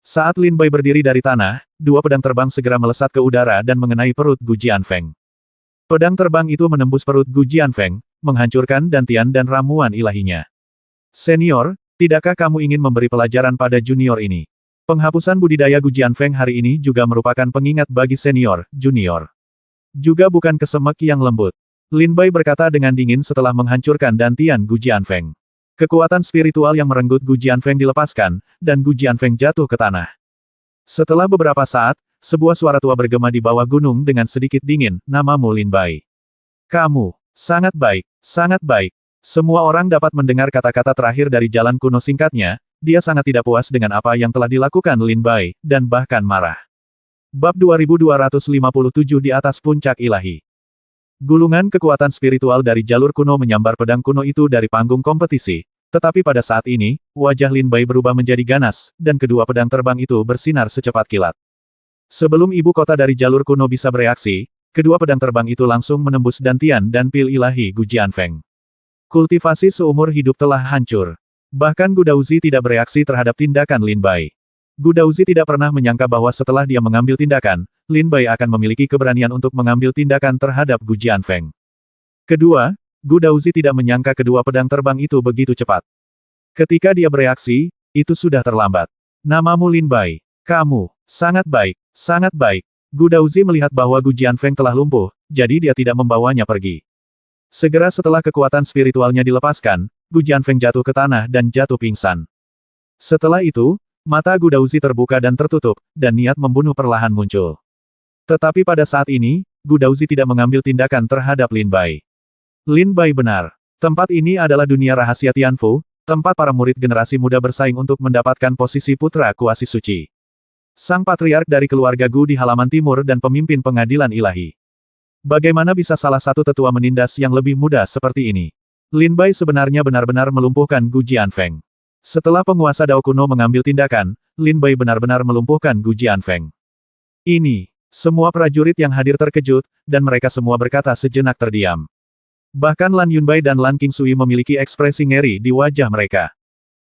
Saat Lin Bai berdiri dari tanah, dua pedang terbang segera melesat ke udara dan mengenai perut Gu Jianfeng. Pedang terbang itu menembus perut Gu Jianfeng, menghancurkan dantian dan ramuan ilahinya. Senior, tidakkah kamu ingin memberi pelajaran pada junior ini? Penghapusan budidaya Gu Jianfeng hari ini juga merupakan pengingat bagi senior, junior. Juga bukan kesemek yang lembut. Lin Bai berkata dengan dingin setelah menghancurkan dantian Gu Jianfeng. Kekuatan spiritual yang merenggut Gu Jianfeng dilepaskan, dan Gu Jianfeng jatuh ke tanah. Setelah beberapa saat, sebuah suara tua bergema di bawah gunung dengan sedikit dingin, "Namamu Lin Bai. Kamu, sangat baik, sangat baik." Semua orang dapat mendengar kata-kata terakhir dari jalan kuno singkatnya, dia sangat tidak puas dengan apa yang telah dilakukan Lin Bai, dan bahkan marah. Bab 2257 di atas puncak ilahi. Gulungan kekuatan spiritual dari jalur kuno menyambar pedang kuno itu dari panggung kompetisi, tetapi pada saat ini, wajah Lin Bai berubah menjadi ganas, dan kedua pedang terbang itu bersinar secepat kilat. Sebelum ibu kota dari jalur kuno bisa bereaksi, kedua pedang terbang itu langsung menembus dantian dan pil ilahi Gu Jianfeng. Kultivasi seumur hidup telah hancur. Bahkan Gu Daozi tidak bereaksi terhadap tindakan Lin Bai. Gu Daozi tidak pernah menyangka bahwa setelah dia mengambil tindakan, Lin Bai akan memiliki keberanian untuk mengambil tindakan terhadap Gu Jianfeng. Kedua, Gu Daozi tidak menyangka kedua pedang terbang itu begitu cepat. Ketika dia bereaksi, itu sudah terlambat. Namamu Lin Bai. Kamu, sangat baik, sangat baik. Gu Daozi melihat bahwa Gu Jianfeng telah lumpuh, jadi dia tidak membawanya pergi. Segera setelah kekuatan spiritualnya dilepaskan, Gu Jianfeng jatuh ke tanah dan jatuh pingsan. Setelah itu, mata Gu Daozi terbuka dan tertutup, dan niat membunuh perlahan muncul. Tetapi pada saat ini, Gu Daozi tidak mengambil tindakan terhadap Lin Bai. Lin Bai benar. Tempat ini adalah dunia rahasia Tianfu, tempat para murid generasi muda bersaing untuk mendapatkan posisi putra kuasi suci. Sang patriark dari keluarga Gu di halaman timur dan pemimpin pengadilan ilahi. Bagaimana bisa salah satu tetua menindas yang lebih muda seperti ini? Lin Bai sebenarnya benar-benar melumpuhkan Gu Jianfeng. Setelah penguasa Dao kuno mengambil tindakan, Lin Bai benar-benar melumpuhkan Gu Jianfeng. Ini, semua prajurit yang hadir terkejut, dan mereka semua berkata sejenak terdiam. Bahkan Lan Yunbai dan Lan Qingsui memiliki ekspresi ngeri di wajah mereka.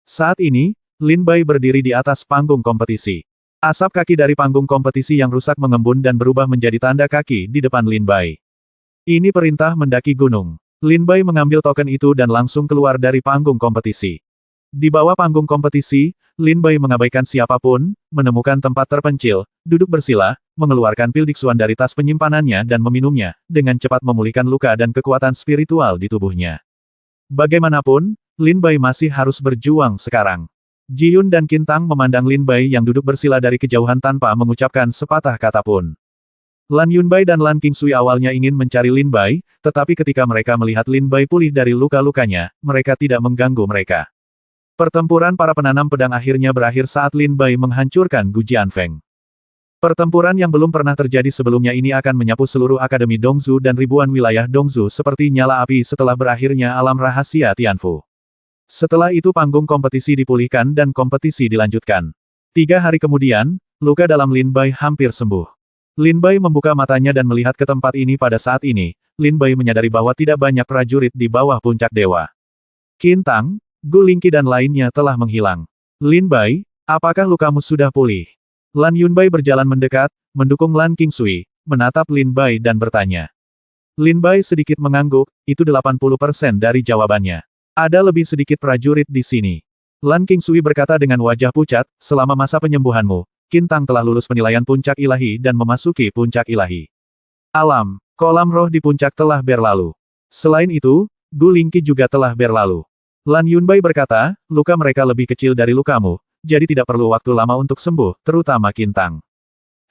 Saat ini, Lin Bai berdiri di atas panggung kompetisi. Asap kaki dari panggung kompetisi yang rusak mengembun dan berubah menjadi tanda kaki di depan Lin Bai. Ini perintah mendaki gunung. Lin Bai mengambil token itu dan langsung keluar dari panggung kompetisi. Di bawah panggung kompetisi, Lin Bai mengabaikan siapapun, menemukan tempat terpencil, duduk bersila, mengeluarkan pil diksuan dari tas penyimpanannya dan meminumnya, dengan cepat memulihkan luka dan kekuatan spiritual di tubuhnya. Bagaimanapun, Lin Bai masih harus berjuang sekarang. Ji Yun dan Qin Tang memandang Lin Bai yang duduk bersila dari kejauhan tanpa mengucapkan sepatah kata pun. Lan Yunbai dan Lan Qingsui awalnya ingin mencari Lin Bai, tetapi ketika mereka melihat Lin Bai pulih dari luka-lukanya, mereka tidak mengganggu mereka. Pertempuran para penanam pedang akhirnya berakhir saat Lin Bai menghancurkan Gu Jianfeng. Pertempuran yang belum pernah terjadi sebelumnya ini akan menyapu seluruh Akademi Dongzu dan ribuan wilayah Dongzu seperti nyala api setelah berakhirnya alam rahasia Tianfu. Setelah itu panggung kompetisi dipulihkan dan kompetisi dilanjutkan. 3 hari kemudian, luka dalam Lin Bai hampir sembuh. Lin Bai membuka matanya dan melihat ke tempat ini pada saat ini, Lin Bai menyadari bahwa tidak banyak prajurit di bawah puncak dewa. Qin Tang, Gu Lingqi dan lainnya telah menghilang. Lin Bai, apakah lukamu sudah pulih? Lan Yunbai berjalan mendekat, mendukung Lan Qingsui, menatap Lin Bai dan bertanya. Lin Bai sedikit mengangguk, itu 80% dari jawabannya. Ada lebih sedikit prajurit di sini. Lan Qingsui berkata dengan wajah pucat, selama masa penyembuhanmu, Qin Tang telah lulus penilaian puncak ilahi dan memasuki puncak ilahi. Alam, kolam roh di puncak telah berlalu. Selain itu, Gu Lingqi juga telah berlalu. Lan Yunbai berkata, luka mereka lebih kecil dari lukamu, jadi tidak perlu waktu lama untuk sembuh, terutama Qin Tang.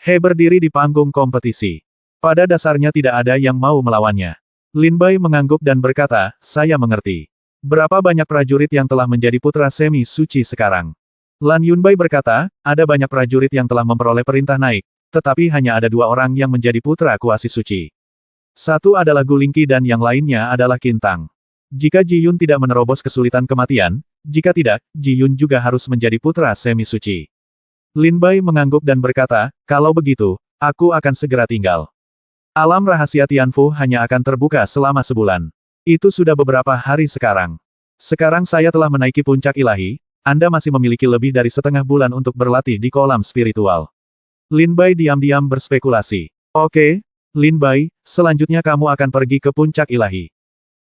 He berdiri di panggung kompetisi. Pada dasarnya tidak ada yang mau melawannya. Lin Bai mengangguk dan berkata, saya mengerti. Berapa banyak prajurit yang telah menjadi putra semi suci sekarang? Lan Yunbai berkata, ada banyak prajurit yang telah memperoleh perintah naik, tetapi hanya ada 2 orang yang menjadi putra kuasi suci. Satu adalah Gu Lingqi dan yang lainnya adalah Qin Tang. Jika Ji Yun tidak menerobos kesulitan kematian, jika tidak, Ji Yun juga harus menjadi putra semi suci. Lin Bai mengangguk dan berkata, kalau begitu, aku akan segera tinggal. Alam rahasia Tianfu hanya akan terbuka selama sebulan. Itu sudah beberapa hari sekarang. Sekarang saya telah menaiki puncak ilahi, Anda masih memiliki lebih dari setengah bulan untuk berlatih di kolam spiritual. Lin Bai diam-diam berspekulasi. Oke, Lin Bai, selanjutnya kamu akan pergi ke puncak ilahi.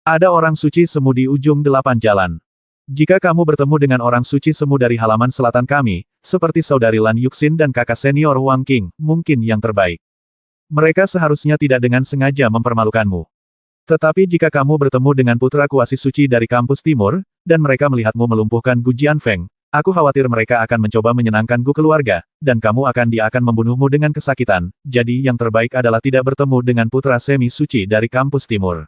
Ada orang suci semu di ujung 8 jalan. Jika kamu bertemu dengan orang suci semu dari halaman selatan kami, seperti saudari Lan Yuxin dan kakak senior Wang Qing, mungkin yang terbaik. Mereka seharusnya tidak dengan sengaja mempermalukanmu. Tetapi jika kamu bertemu dengan putra kuasi suci dari kampus timur, dan mereka melihatmu melumpuhkan Gu Jianfeng, aku khawatir mereka akan mencoba menyenangkan Gu keluarga, dan dia akan membunuhmu dengan kesakitan, jadi yang terbaik adalah tidak bertemu dengan putra semi suci dari kampus timur.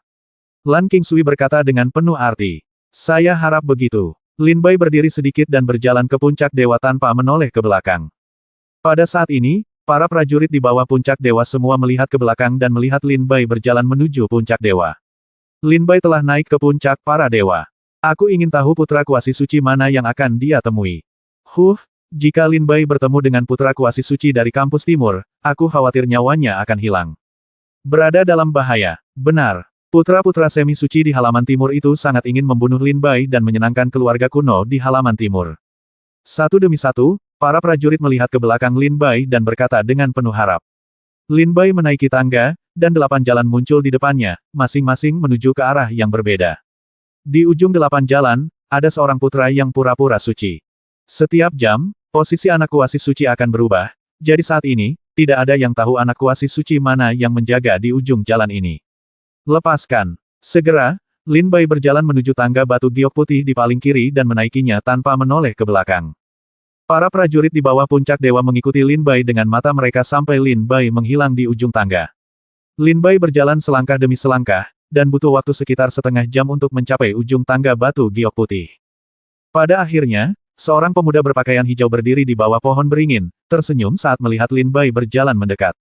Lan Qingsui berkata dengan penuh arti. Saya harap begitu. Lin Bai berdiri sedikit dan berjalan ke puncak dewa tanpa menoleh ke belakang. Pada saat ini, para prajurit di bawah puncak dewa semua melihat ke belakang dan melihat Lin Bai berjalan menuju puncak dewa. Lin Bai telah naik ke puncak para dewa. Aku ingin tahu putra kuasi suci mana yang akan dia temui. Jika Lin Bai bertemu dengan putra kuasi suci dari kampus timur, aku khawatir nyawanya akan hilang. Berada dalam bahaya. Benar. Putra-putra semi suci di halaman timur itu sangat ingin membunuh Lin Bai dan menyenangkan keluarga kuno di halaman timur. Satu demi satu, para prajurit melihat ke belakang Lin Bai dan berkata dengan penuh harap. Lin Bai menaiki tangga, dan 8 jalan muncul di depannya, masing-masing menuju ke arah yang berbeda. Di ujung 8 jalan, ada seorang putra yang pura-pura suci. Setiap jam, posisi anak kuasi suci akan berubah, jadi saat ini, tidak ada yang tahu anak kuasi suci mana yang menjaga di ujung jalan ini. Lepaskan. Segera, Lin Bai berjalan menuju tangga batu giok putih di paling kiri dan menaikinya tanpa menoleh ke belakang. Para prajurit di bawah puncak dewa mengikuti Lin Bai dengan mata mereka sampai Lin Bai menghilang di ujung tangga. Lin Bai berjalan selangkah demi selangkah, dan butuh waktu sekitar setengah jam untuk mencapai ujung tangga batu giok putih. Pada akhirnya, seorang pemuda berpakaian hijau berdiri di bawah pohon beringin, tersenyum saat melihat Lin Bai berjalan mendekat.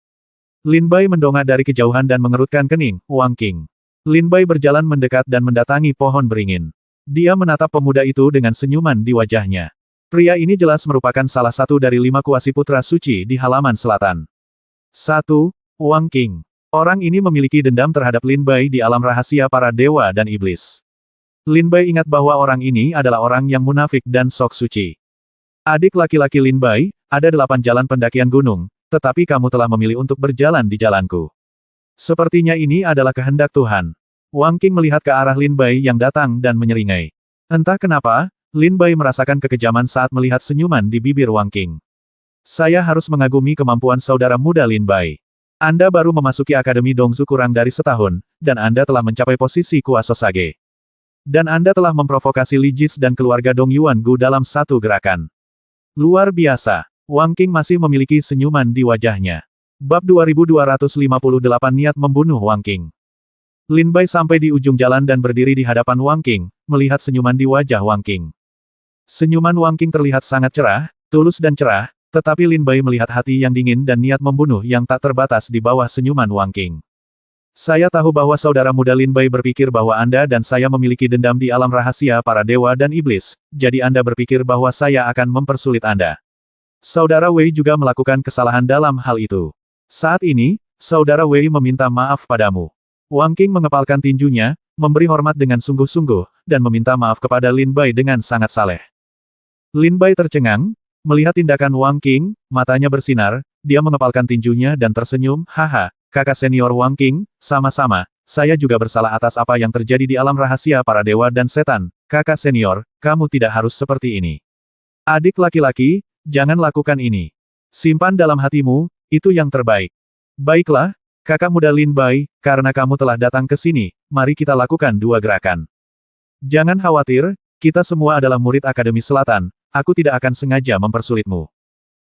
Lin Bai mendongak dari kejauhan dan mengerutkan kening, Wang Qing. Lin Bai berjalan mendekat dan mendatangi pohon beringin. Dia menatap pemuda itu dengan senyuman di wajahnya. Pria ini jelas merupakan salah satu dari 5 kuasi putra suci di halaman selatan. 1. Wang Qing. Orang ini memiliki dendam terhadap Lin Bai di alam rahasia para dewa dan iblis. Lin Bai ingat bahwa orang ini adalah orang yang munafik dan sok suci. Adik laki-laki Lin Bai, ada 8 jalan pendakian gunung, tetapi kamu telah memilih untuk berjalan di jalanku. Sepertinya ini adalah kehendak Tuhan. Wang Qing melihat ke arah Lin Bai yang datang dan menyeringai. Entah kenapa, Lin Bai merasakan kekejaman saat melihat senyuman di bibir Wang Qing. Saya harus mengagumi kemampuan saudara muda Lin Bai. Anda baru memasuki Akademi Dongzu kurang dari setahun, dan Anda telah mencapai posisi kuasa Sage. Dan Anda telah memprovokasi Li Jis dan keluarga Dong Yuan Gu dalam satu gerakan. Luar biasa. Wang Qing masih memiliki senyuman di wajahnya. Bab 2258 Niat membunuh Wang Qing. Lin Bai sampai di ujung jalan dan berdiri di hadapan Wang Qing, melihat senyuman di wajah Wang Qing. Senyuman Wang Qing terlihat sangat cerah, tulus dan cerah, tetapi Lin Bai melihat hati yang dingin dan niat membunuh yang tak terbatas di bawah senyuman Wang Qing. Saya tahu bahwa saudara muda Lin Bai berpikir bahwa Anda dan saya memiliki dendam di alam rahasia para dewa dan iblis, jadi Anda berpikir bahwa saya akan mempersulit Anda. Saudara Wei juga melakukan kesalahan dalam hal itu. Saat ini, saudara Wei meminta maaf padamu. Wang Qing mengepalkan tinjunya, memberi hormat dengan sungguh-sungguh, dan meminta maaf kepada Lin Bai dengan sangat saleh. Lin Bai tercengang, melihat tindakan Wang Qing, matanya bersinar, dia mengepalkan tinjunya dan tersenyum, haha, kakak senior Wang Qing, sama-sama, saya juga bersalah atas apa yang terjadi di alam rahasia para dewa dan setan. Kakak senior, kamu tidak harus seperti ini. Adik laki-laki, jangan lakukan ini. Simpan dalam hatimu, itu yang terbaik. Baiklah, kakak muda Lin Bai, karena kamu telah datang ke sini, mari kita lakukan dua gerakan. Jangan khawatir, kita semua adalah murid Akademi Selatan, aku tidak akan sengaja mempersulitmu.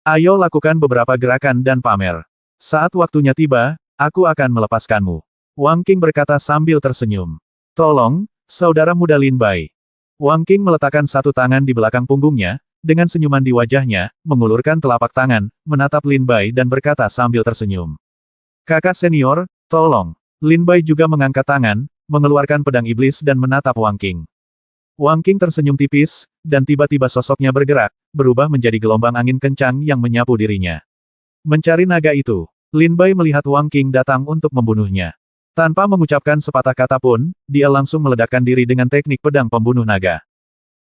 Ayo lakukan beberapa gerakan dan pamer. Saat waktunya tiba, aku akan melepaskanmu. Wang Qing berkata sambil tersenyum. Tolong, saudara muda Lin Bai. Wang Qing meletakkan satu tangan di belakang punggungnya, dengan senyuman di wajahnya, mengulurkan telapak tangan, menatap Lin Bai dan berkata sambil tersenyum. Kakak senior, tolong. Lin Bai juga mengangkat tangan, mengeluarkan pedang iblis dan menatap Wang Qing. Wang Qing tersenyum tipis, dan tiba-tiba sosoknya bergerak, berubah menjadi gelombang angin kencang yang menyapu dirinya. Mencari naga itu, Lin Bai melihat Wang Qing datang untuk membunuhnya. Tanpa mengucapkan sepatah kata pun, dia langsung meledakkan diri dengan teknik pedang pembunuh naga.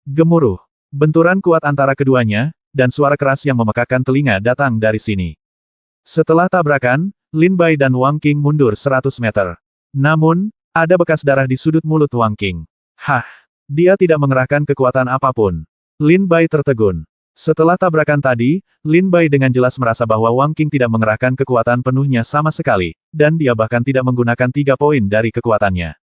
Gemuruh. Benturan kuat antara keduanya, dan suara keras yang memekakkan telinga datang dari sini. Setelah tabrakan, Lin Bai dan Wang Qing mundur 100 meter. Namun, ada bekas darah di sudut mulut Wang Qing. Hah! Dia tidak mengerahkan kekuatan apapun. Lin Bai tertegun. Setelah tabrakan tadi, Lin Bai dengan jelas merasa bahwa Wang Qing tidak mengerahkan kekuatan penuhnya sama sekali, dan dia bahkan tidak menggunakan 3 poin dari kekuatannya.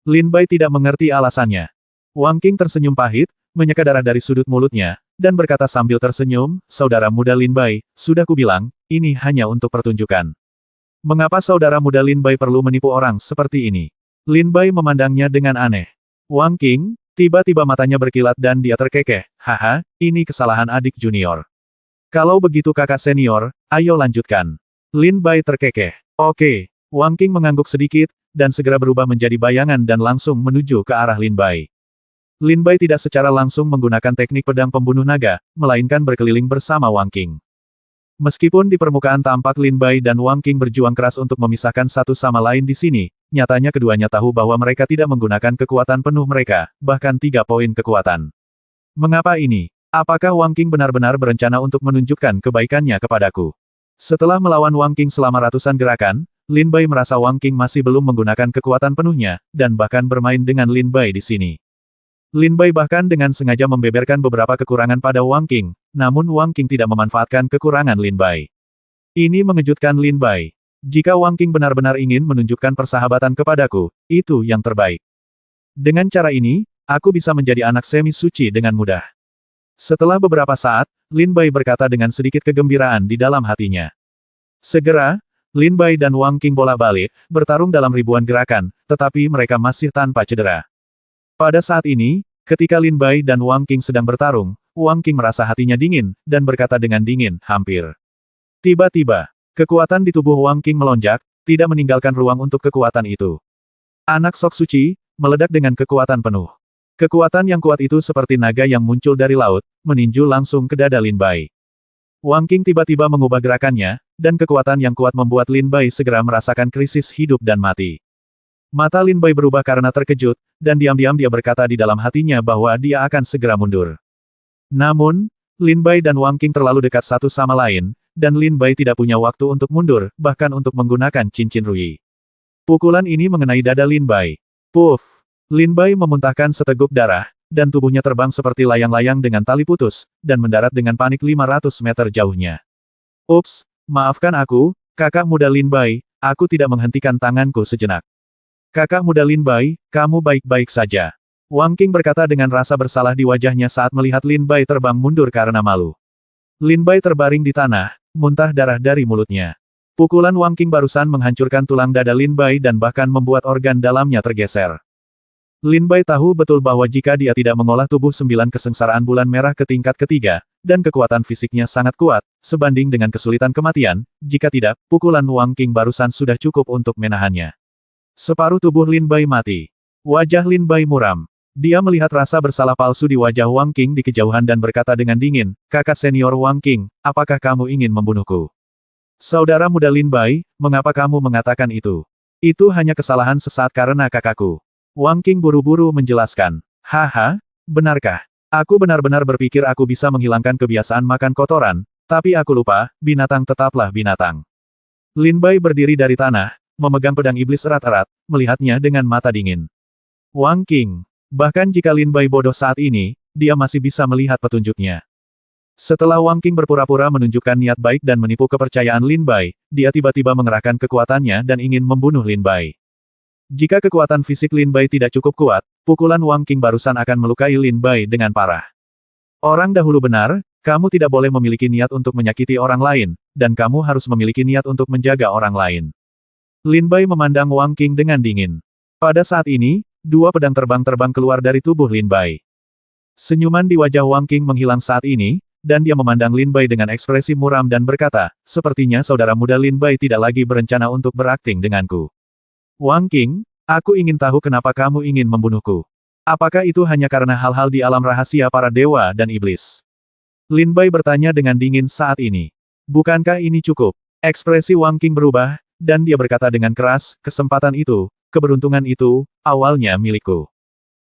Lin Bai tidak mengerti alasannya. Wang Qing tersenyum pahit, menyeka darah dari sudut mulutnya, dan berkata sambil tersenyum, saudara muda Lin Bai, sudah kubilang, ini hanya untuk pertunjukan. Mengapa saudara muda Lin Bai perlu menipu orang seperti ini? Lin Bai memandangnya dengan aneh. Wang Qing, tiba-tiba matanya berkilat dan dia terkekeh, haha, ini kesalahan adik junior. Kalau begitu kakak senior, ayo lanjutkan. Lin Bai terkekeh. Oke. Wang Qing mengangguk sedikit, dan segera berubah menjadi bayangan dan langsung menuju ke arah Lin Bai. Lin Bai tidak secara langsung menggunakan teknik pedang pembunuh naga, melainkan berkeliling bersama Wang Qing. Meskipun di permukaan tampak Lin Bai dan Wang Qing berjuang keras untuk memisahkan satu sama lain di sini, nyatanya keduanya tahu bahwa mereka tidak menggunakan kekuatan penuh mereka, bahkan 3 poin kekuatan. Mengapa ini? Apakah Wang Qing benar-benar berencana untuk menunjukkan kebaikannya kepadaku? Setelah melawan Wang Qing selama ratusan gerakan, Lin Bai merasa Wang Qing masih belum menggunakan kekuatan penuhnya, dan bahkan bermain dengan Lin Bai di sini. Lin Bai bahkan dengan sengaja membeberkan beberapa kekurangan pada Wang Qing, namun Wang Qing tidak memanfaatkan kekurangan Lin Bai. Ini mengejutkan Lin Bai. Jika Wang Qing benar-benar ingin menunjukkan persahabatan kepadaku, itu yang terbaik. Dengan cara ini, aku bisa menjadi anak semi suci dengan mudah. Setelah beberapa saat, Lin Bai berkata dengan sedikit kegembiraan di dalam hatinya. Segera, Lin Bai dan Wang Qing bolak-balik, bertarung dalam ribuan gerakan, tetapi mereka masih tanpa cedera. Pada saat ini, ketika Lin Bai dan Wang Qing sedang bertarung, Wang Qing merasa hatinya dingin, dan berkata dengan dingin, hampir. Tiba-tiba, kekuatan di tubuh Wang Qing melonjak, tidak meninggalkan ruang untuk kekuatan itu. Anak Sok Suci, meledak dengan kekuatan penuh. Kekuatan yang kuat itu seperti naga yang muncul dari laut, meninju langsung ke dada Lin Bai. Wang Qing tiba-tiba mengubah gerakannya, dan kekuatan yang kuat membuat Lin Bai segera merasakan krisis hidup dan mati. Mata Lin Bai berubah karena terkejut, dan diam-diam dia berkata di dalam hatinya bahwa dia akan segera mundur. Namun, Lin Bai dan Wang Qing terlalu dekat satu sama lain, dan Lin Bai tidak punya waktu untuk mundur, bahkan untuk menggunakan cincin Ruyi. Pukulan ini mengenai dada Lin Bai. Puff! Lin Bai memuntahkan seteguk darah, dan tubuhnya terbang seperti layang-layang dengan tali putus, dan mendarat dengan panik 500 meter jauhnya. Ups, maafkan aku, kakak muda Lin Bai, aku tidak menghentikan tanganku sejenak. Kakak muda Lin Bai, kamu baik-baik saja. Wang Qing berkata dengan rasa bersalah di wajahnya saat melihat Lin Bai terbang mundur karena malu. Lin Bai terbaring di tanah, muntah darah dari mulutnya. Pukulan Wang Qing barusan menghancurkan tulang dada Lin Bai dan bahkan membuat organ dalamnya tergeser. Lin Bai tahu betul bahwa jika dia tidak mengolah tubuh 9 kesengsaraan bulan merah ke tingkat ketiga, dan kekuatan fisiknya sangat kuat, sebanding dengan kesulitan kematian, jika tidak, pukulan Wang Qing barusan sudah cukup untuk menahannya. Separuh tubuh Lin Bai mati. Wajah Lin Bai muram. Dia melihat rasa bersalah palsu di wajah Wang Qing di kejauhan dan berkata dengan dingin, kakak senior Wang Qing, apakah kamu ingin membunuhku? Saudara muda Lin Bai, mengapa kamu mengatakan itu? Itu hanya kesalahan sesaat karena kakakku. Wang Qing buru-buru menjelaskan. Haha, benarkah? Aku benar-benar berpikir aku bisa menghilangkan kebiasaan makan kotoran, tapi aku lupa, binatang tetaplah binatang. Lin Bai berdiri dari tanah, memegang pedang iblis erat-erat, melihatnya dengan mata dingin. Wang Qing. Bahkan jika Lin Bai bodoh saat ini, dia masih bisa melihat petunjuknya. Setelah Wang Qing berpura-pura menunjukkan niat baik dan menipu kepercayaan Lin Bai, dia tiba-tiba mengerahkan kekuatannya dan ingin membunuh Lin Bai. Jika kekuatan fisik Lin Bai tidak cukup kuat, pukulan Wang Qing barusan akan melukai Lin Bai dengan parah. Orang dahulu benar, kamu tidak boleh memiliki niat untuk menyakiti orang lain, dan kamu harus memiliki niat untuk menjaga orang lain. Lin Bai memandang Wang Qing dengan dingin. Pada saat ini, dua pedang terbang keluar dari tubuh Lin Bai. Senyuman di wajah Wang Qing menghilang saat ini, dan dia memandang Lin Bai dengan ekspresi muram dan berkata, sepertinya saudara muda Lin Bai tidak lagi berencana untuk berakting denganku. Wang Qing, aku ingin tahu kenapa kamu ingin membunuhku. Apakah itu hanya karena hal-hal di alam rahasia para dewa dan iblis? Lin Bai bertanya dengan dingin saat ini. Bukankah ini cukup? Ekspresi Wang Qing berubah, dan dia berkata dengan keras, kesempatan itu, keberuntungan itu, awalnya milikku.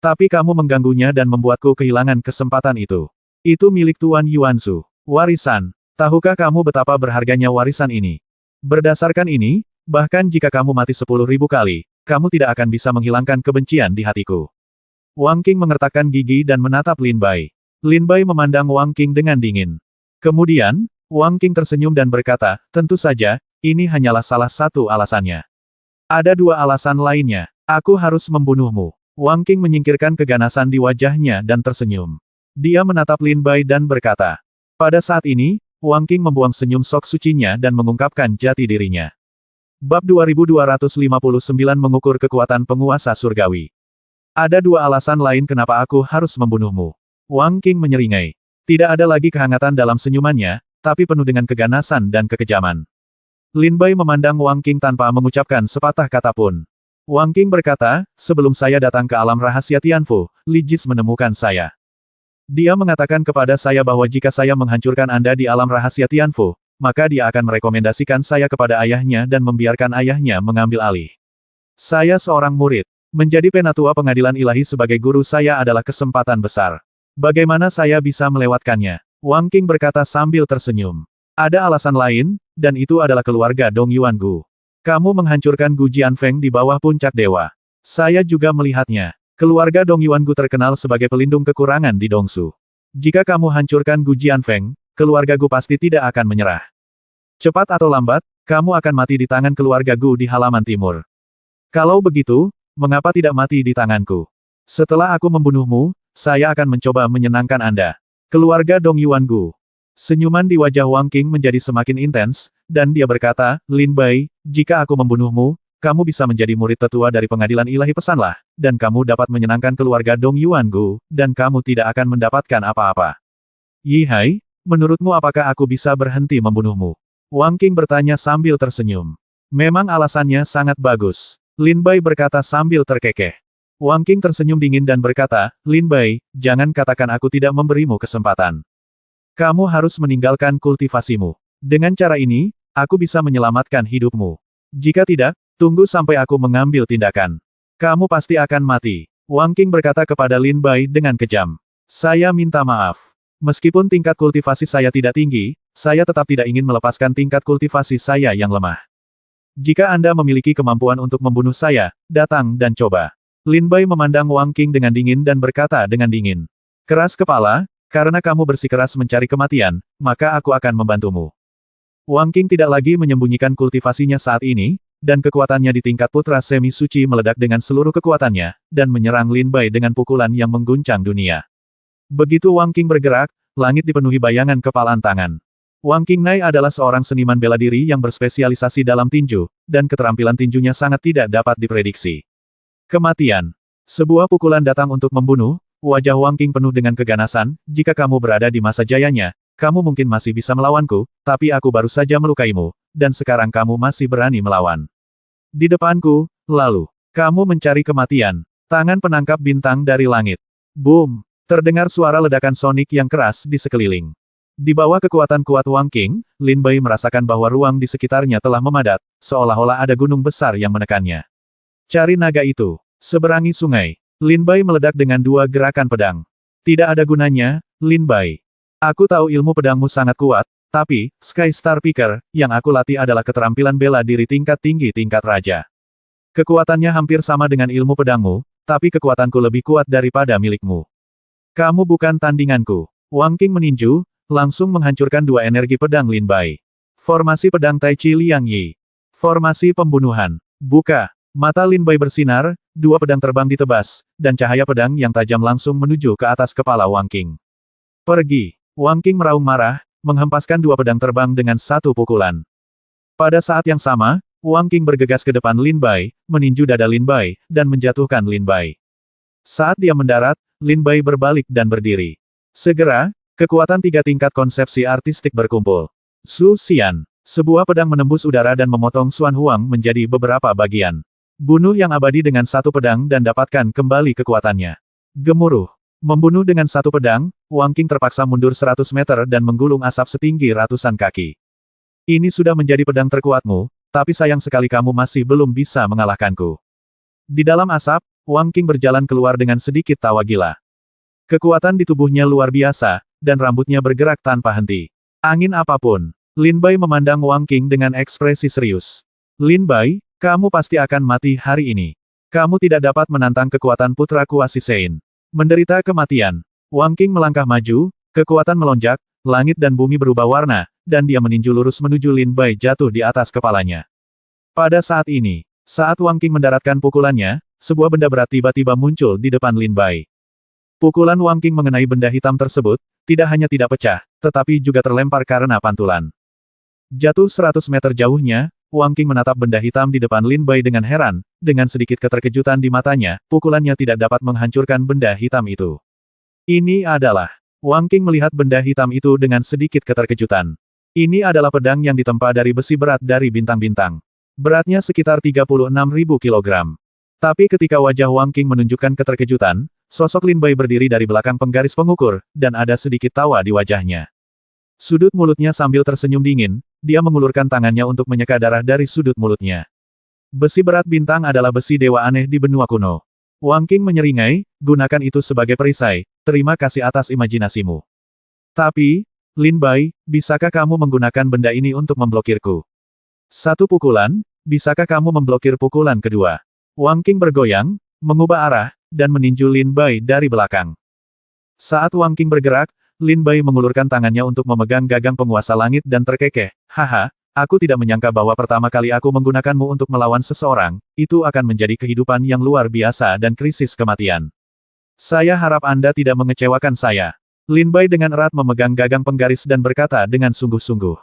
Tapi kamu mengganggunya dan membuatku kehilangan kesempatan itu. Itu milik Tuan Yuanzu. Warisan. Tahukah kamu betapa berharganya warisan ini? Berdasarkan ini, bahkan jika kamu mati 10.000 kali, kamu tidak akan bisa menghilangkan kebencian di hatiku. Wang Qing mengertakkan gigi dan menatap Lin Bai. Lin Bai memandang Wang Qing dengan dingin. Kemudian, Wang Qing tersenyum dan berkata, tentu saja, ini hanyalah salah satu alasannya. Ada dua alasan lainnya. Aku harus membunuhmu. Wang Qing menyingkirkan keganasan di wajahnya dan tersenyum. Dia menatap Lin Bai dan berkata. Pada saat ini, Wang Qing membuang senyum sok sucinya dan mengungkapkan jati dirinya. Bab 2259 mengukur kekuatan penguasa surgawi. Ada dua alasan lain kenapa aku harus membunuhmu. Wang Qing menyeringai. Tidak ada lagi kehangatan dalam senyumannya, tapi penuh dengan keganasan dan kekejaman. Lin Bai memandang Wang Qing tanpa mengucapkan sepatah kata pun. Wang Qing berkata, sebelum saya datang ke alam rahasia Tianfu, Li Jis menemukan saya. Dia mengatakan kepada saya bahwa jika saya menghancurkan Anda di alam rahasia Tianfu, maka dia akan merekomendasikan saya kepada ayahnya dan membiarkan ayahnya mengambil alih. Saya seorang murid. Menjadi penatua pengadilan ilahi sebagai guru saya adalah kesempatan besar. Bagaimana saya bisa melewatkannya? Wang Qing berkata sambil tersenyum. Ada alasan lain, dan itu adalah keluarga Dong Yuangu. Kamu menghancurkan Gu Jianfeng di bawah puncak dewa. Saya juga melihatnya. Keluarga Dong Yuangu terkenal sebagai pelindung kekurangan di Dongsu. Jika kamu hancurkan Gu Jianfeng, keluarga Gu pasti tidak akan menyerah. Cepat atau lambat, kamu akan mati di tangan keluarga Gu di halaman timur. Kalau begitu, mengapa tidak mati di tanganku? Setelah aku membunuhmu, saya akan mencoba menyenangkan Anda. Keluarga Dong Yuangu. Senyuman di wajah Wang Qing menjadi semakin intens, dan dia berkata, Lin Bai, jika aku membunuhmu, kamu bisa menjadi murid tetua dari pengadilan ilahi pesanlah, dan kamu dapat menyenangkan keluarga Dong Yuangu, dan kamu tidak akan mendapatkan apa-apa. Yi Hai, menurutmu apakah aku bisa berhenti membunuhmu? Wang Qing bertanya sambil tersenyum. Memang alasannya sangat bagus. Lin Bai berkata sambil terkekeh. Wang Qing tersenyum dingin dan berkata, Lin Bai, jangan katakan aku tidak memberimu kesempatan. Kamu harus meninggalkan kultivasimu. Dengan cara ini, aku bisa menyelamatkan hidupmu. Jika tidak, tunggu sampai aku mengambil tindakan. Kamu pasti akan mati. Wang Qing berkata kepada Lin Bai dengan kejam. Saya minta maaf. Meskipun tingkat kultivasi saya tidak tinggi, saya tetap tidak ingin melepaskan tingkat kultivasi saya yang lemah. Jika Anda memiliki kemampuan untuk membunuh saya, datang dan coba. Lin Bai memandang Wang Qing dengan dingin dan berkata dengan dingin. Keras kepala, karena kamu bersikeras mencari kematian, maka aku akan membantumu. Wang Qing tidak lagi menyembunyikan kultivasinya saat ini, dan kekuatannya di tingkat putra semi suci meledak dengan seluruh kekuatannya, dan menyerang Lin Bai dengan pukulan yang mengguncang dunia. Begitu Wang Qing bergerak, langit dipenuhi bayangan kepalan tangan. Wang Qingnai adalah seorang seniman bela diri yang berspesialisasi dalam tinju, dan keterampilan tinjunya sangat tidak dapat diprediksi. Kematian. Sebuah pukulan datang untuk membunuh, wajah Wang Qing penuh dengan keganasan, jika kamu berada di masa jayanya, kamu mungkin masih bisa melawanku, tapi aku baru saja melukaimu, dan sekarang kamu masih berani melawan. Di depanku, lalu, kamu mencari kematian. Tangan penangkap bintang dari langit. Boom! Terdengar suara ledakan sonik yang keras di sekeliling. Di bawah kekuatan kuat Wang Qing, Lin Bai merasakan bahwa ruang di sekitarnya telah memadat, seolah-olah ada gunung besar yang menekannya. Cari naga itu. Seberangi sungai. Lin Bai meledak dengan dua gerakan pedang. Tidak ada gunanya, Lin Bai. Aku tahu ilmu pedangmu sangat kuat, Tapi, Sky Star Picker, yang aku latih adalah keterampilan bela diri tingkat tinggi tingkat raja. Kekuatannya hampir sama dengan ilmu pedangmu, tapi kekuatanku lebih kuat daripada milikmu. Kamu bukan tandinganku. Wang Qing meninju, langsung menghancurkan dua energi pedang Lin Bai. Formasi pedang Tai Chi Liang Yi. Formasi pembunuhan. Buka. Mata Lin Bai bersinar, dua pedang terbang ditebas, dan cahaya pedang yang tajam langsung menuju ke atas kepala Wang Qing. Pergi. Wang Qing meraung marah, menghempaskan dua pedang terbang dengan satu pukulan. Pada saat yang sama, Wang Qing bergegas ke depan Lin Bai, meninju dada Lin Bai, dan menjatuhkan Lin Bai. Saat dia mendarat, Lin Bai berbalik dan berdiri. Segera, kekuatan tiga tingkat konsepsi artistik berkumpul. Su Xian. Sebuah pedang menembus udara dan memotong Xuan Huang menjadi beberapa bagian. Bunuh yang abadi dengan satu pedang dan dapatkan kembali kekuatannya. Gemuruh. Membunuh dengan satu pedang, Wang Qing terpaksa mundur 100 meter dan menggulung asap setinggi ratusan kaki. Ini sudah menjadi pedang terkuatmu, tapi sayang sekali kamu masih belum bisa mengalahkanku. Di dalam asap, Wang Qing berjalan keluar dengan sedikit tawa gila. Kekuatan di tubuhnya luar biasa, dan rambutnya bergerak tanpa henti. Angin apapun. Lin Bai memandang Wang Qing dengan ekspresi serius. Lin Bai, kamu pasti akan mati hari ini. Kamu tidak dapat menantang kekuatan putra kuasi Sein. Menderita kematian. Wang Qing melangkah maju, kekuatan melonjak, langit dan bumi berubah warna, dan dia meninju lurus menuju Lin Bai jatuh di atas kepalanya. Pada saat ini, saat Wang Qing mendaratkan pukulannya, sebuah benda berat tiba-tiba muncul di depan Lin Bai. Pukulan Wang Qing mengenai benda hitam tersebut, tidak hanya tidak pecah, tetapi juga terlempar karena pantulan. Jatuh 100 meter jauhnya, Wang Qing menatap benda hitam di depan Lin Bai dengan heran, dengan sedikit keterkejutan di matanya, pukulannya tidak dapat menghancurkan benda hitam itu. Ini adalah. Wang Qing melihat benda hitam itu dengan sedikit keterkejutan. Ini adalah pedang yang ditempa dari besi berat dari bintang-bintang. Beratnya sekitar 36.000 kilogram. Tapi ketika wajah Wang Qing menunjukkan keterkejutan, sosok Lin Bai berdiri dari belakang penggaris pengukur, dan ada sedikit tawa di wajahnya. Sudut mulutnya sambil tersenyum dingin, dia mengulurkan tangannya untuk menyeka darah dari sudut mulutnya. Besi berat bintang adalah besi dewa aneh di benua kuno. Wang Qing menyeringai, gunakan itu sebagai perisai, terima kasih atas imajinasimu. Tapi, Lin Bai, bisakah kamu menggunakan benda ini untuk memblokirku? Satu pukulan, bisakah kamu memblokir pukulan kedua? Wang Qing bergoyang, mengubah arah, dan meninju Lin Bai dari belakang. Saat Wang Qing bergerak, Lin Bai mengulurkan tangannya untuk memegang gagang penguasa langit dan terkekeh. Haha, aku tidak menyangka bahwa pertama kali aku menggunakanmu untuk melawan seseorang, itu akan menjadi kehidupan yang luar biasa dan krisis kematian. Saya harap Anda tidak mengecewakan saya. Lin Bai dengan erat memegang gagang penggaris dan berkata dengan sungguh-sungguh.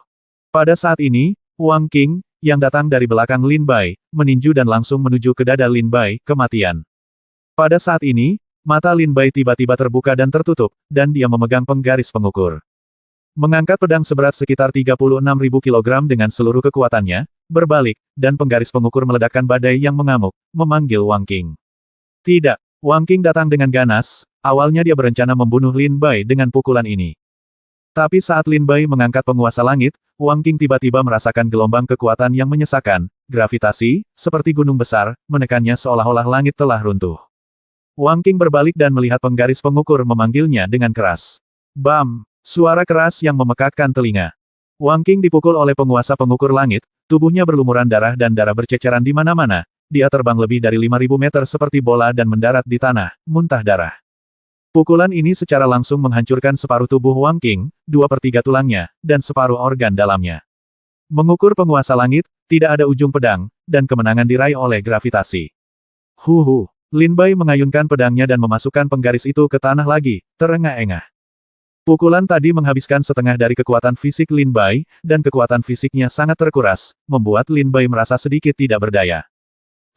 Pada saat ini, Wang Qing, yang datang dari belakang Lin Bai, meninju dan langsung menuju ke dada Lin Bai, kematian. Pada saat ini, mata Lin Bai tiba-tiba terbuka dan tertutup, dan dia memegang penggaris pengukur. Mengangkat pedang seberat sekitar 36.000 kilogram dengan seluruh kekuatannya, berbalik, dan penggaris pengukur meledakkan badai yang mengamuk, memanggil Wang Qing. Tidak, Wang Qing datang dengan ganas, awalnya dia berencana membunuh Lin Bai dengan pukulan ini. Tapi saat Lin Bai mengangkat penguasa langit, Wang Qing tiba-tiba merasakan gelombang kekuatan yang menyesakan, gravitasi, seperti gunung besar, menekannya seolah-olah langit telah runtuh. Wang Qing berbalik dan melihat penggaris pengukur memanggilnya dengan keras. Bam! Suara keras yang memekakkan telinga. Wang Qing dipukul oleh penguasa pengukur langit, tubuhnya berlumuran darah dan darah berceceran di mana-mana, dia terbang lebih dari 5.000 meter seperti bola dan mendarat di tanah, muntah darah. Pukulan ini secara langsung menghancurkan separuh tubuh Wang Qing, 2/3 tulangnya, dan separuh organ dalamnya. Mengukur penguasa langit, tidak ada ujung pedang, dan kemenangan diraih oleh gravitasi. Huhu! Lin Bai mengayunkan pedangnya dan memasukkan penggaris itu ke tanah lagi, terengah-engah. Pukulan tadi menghabiskan setengah dari kekuatan fisik Lin Bai, dan kekuatan fisiknya sangat terkuras, membuat Lin Bai merasa sedikit tidak berdaya.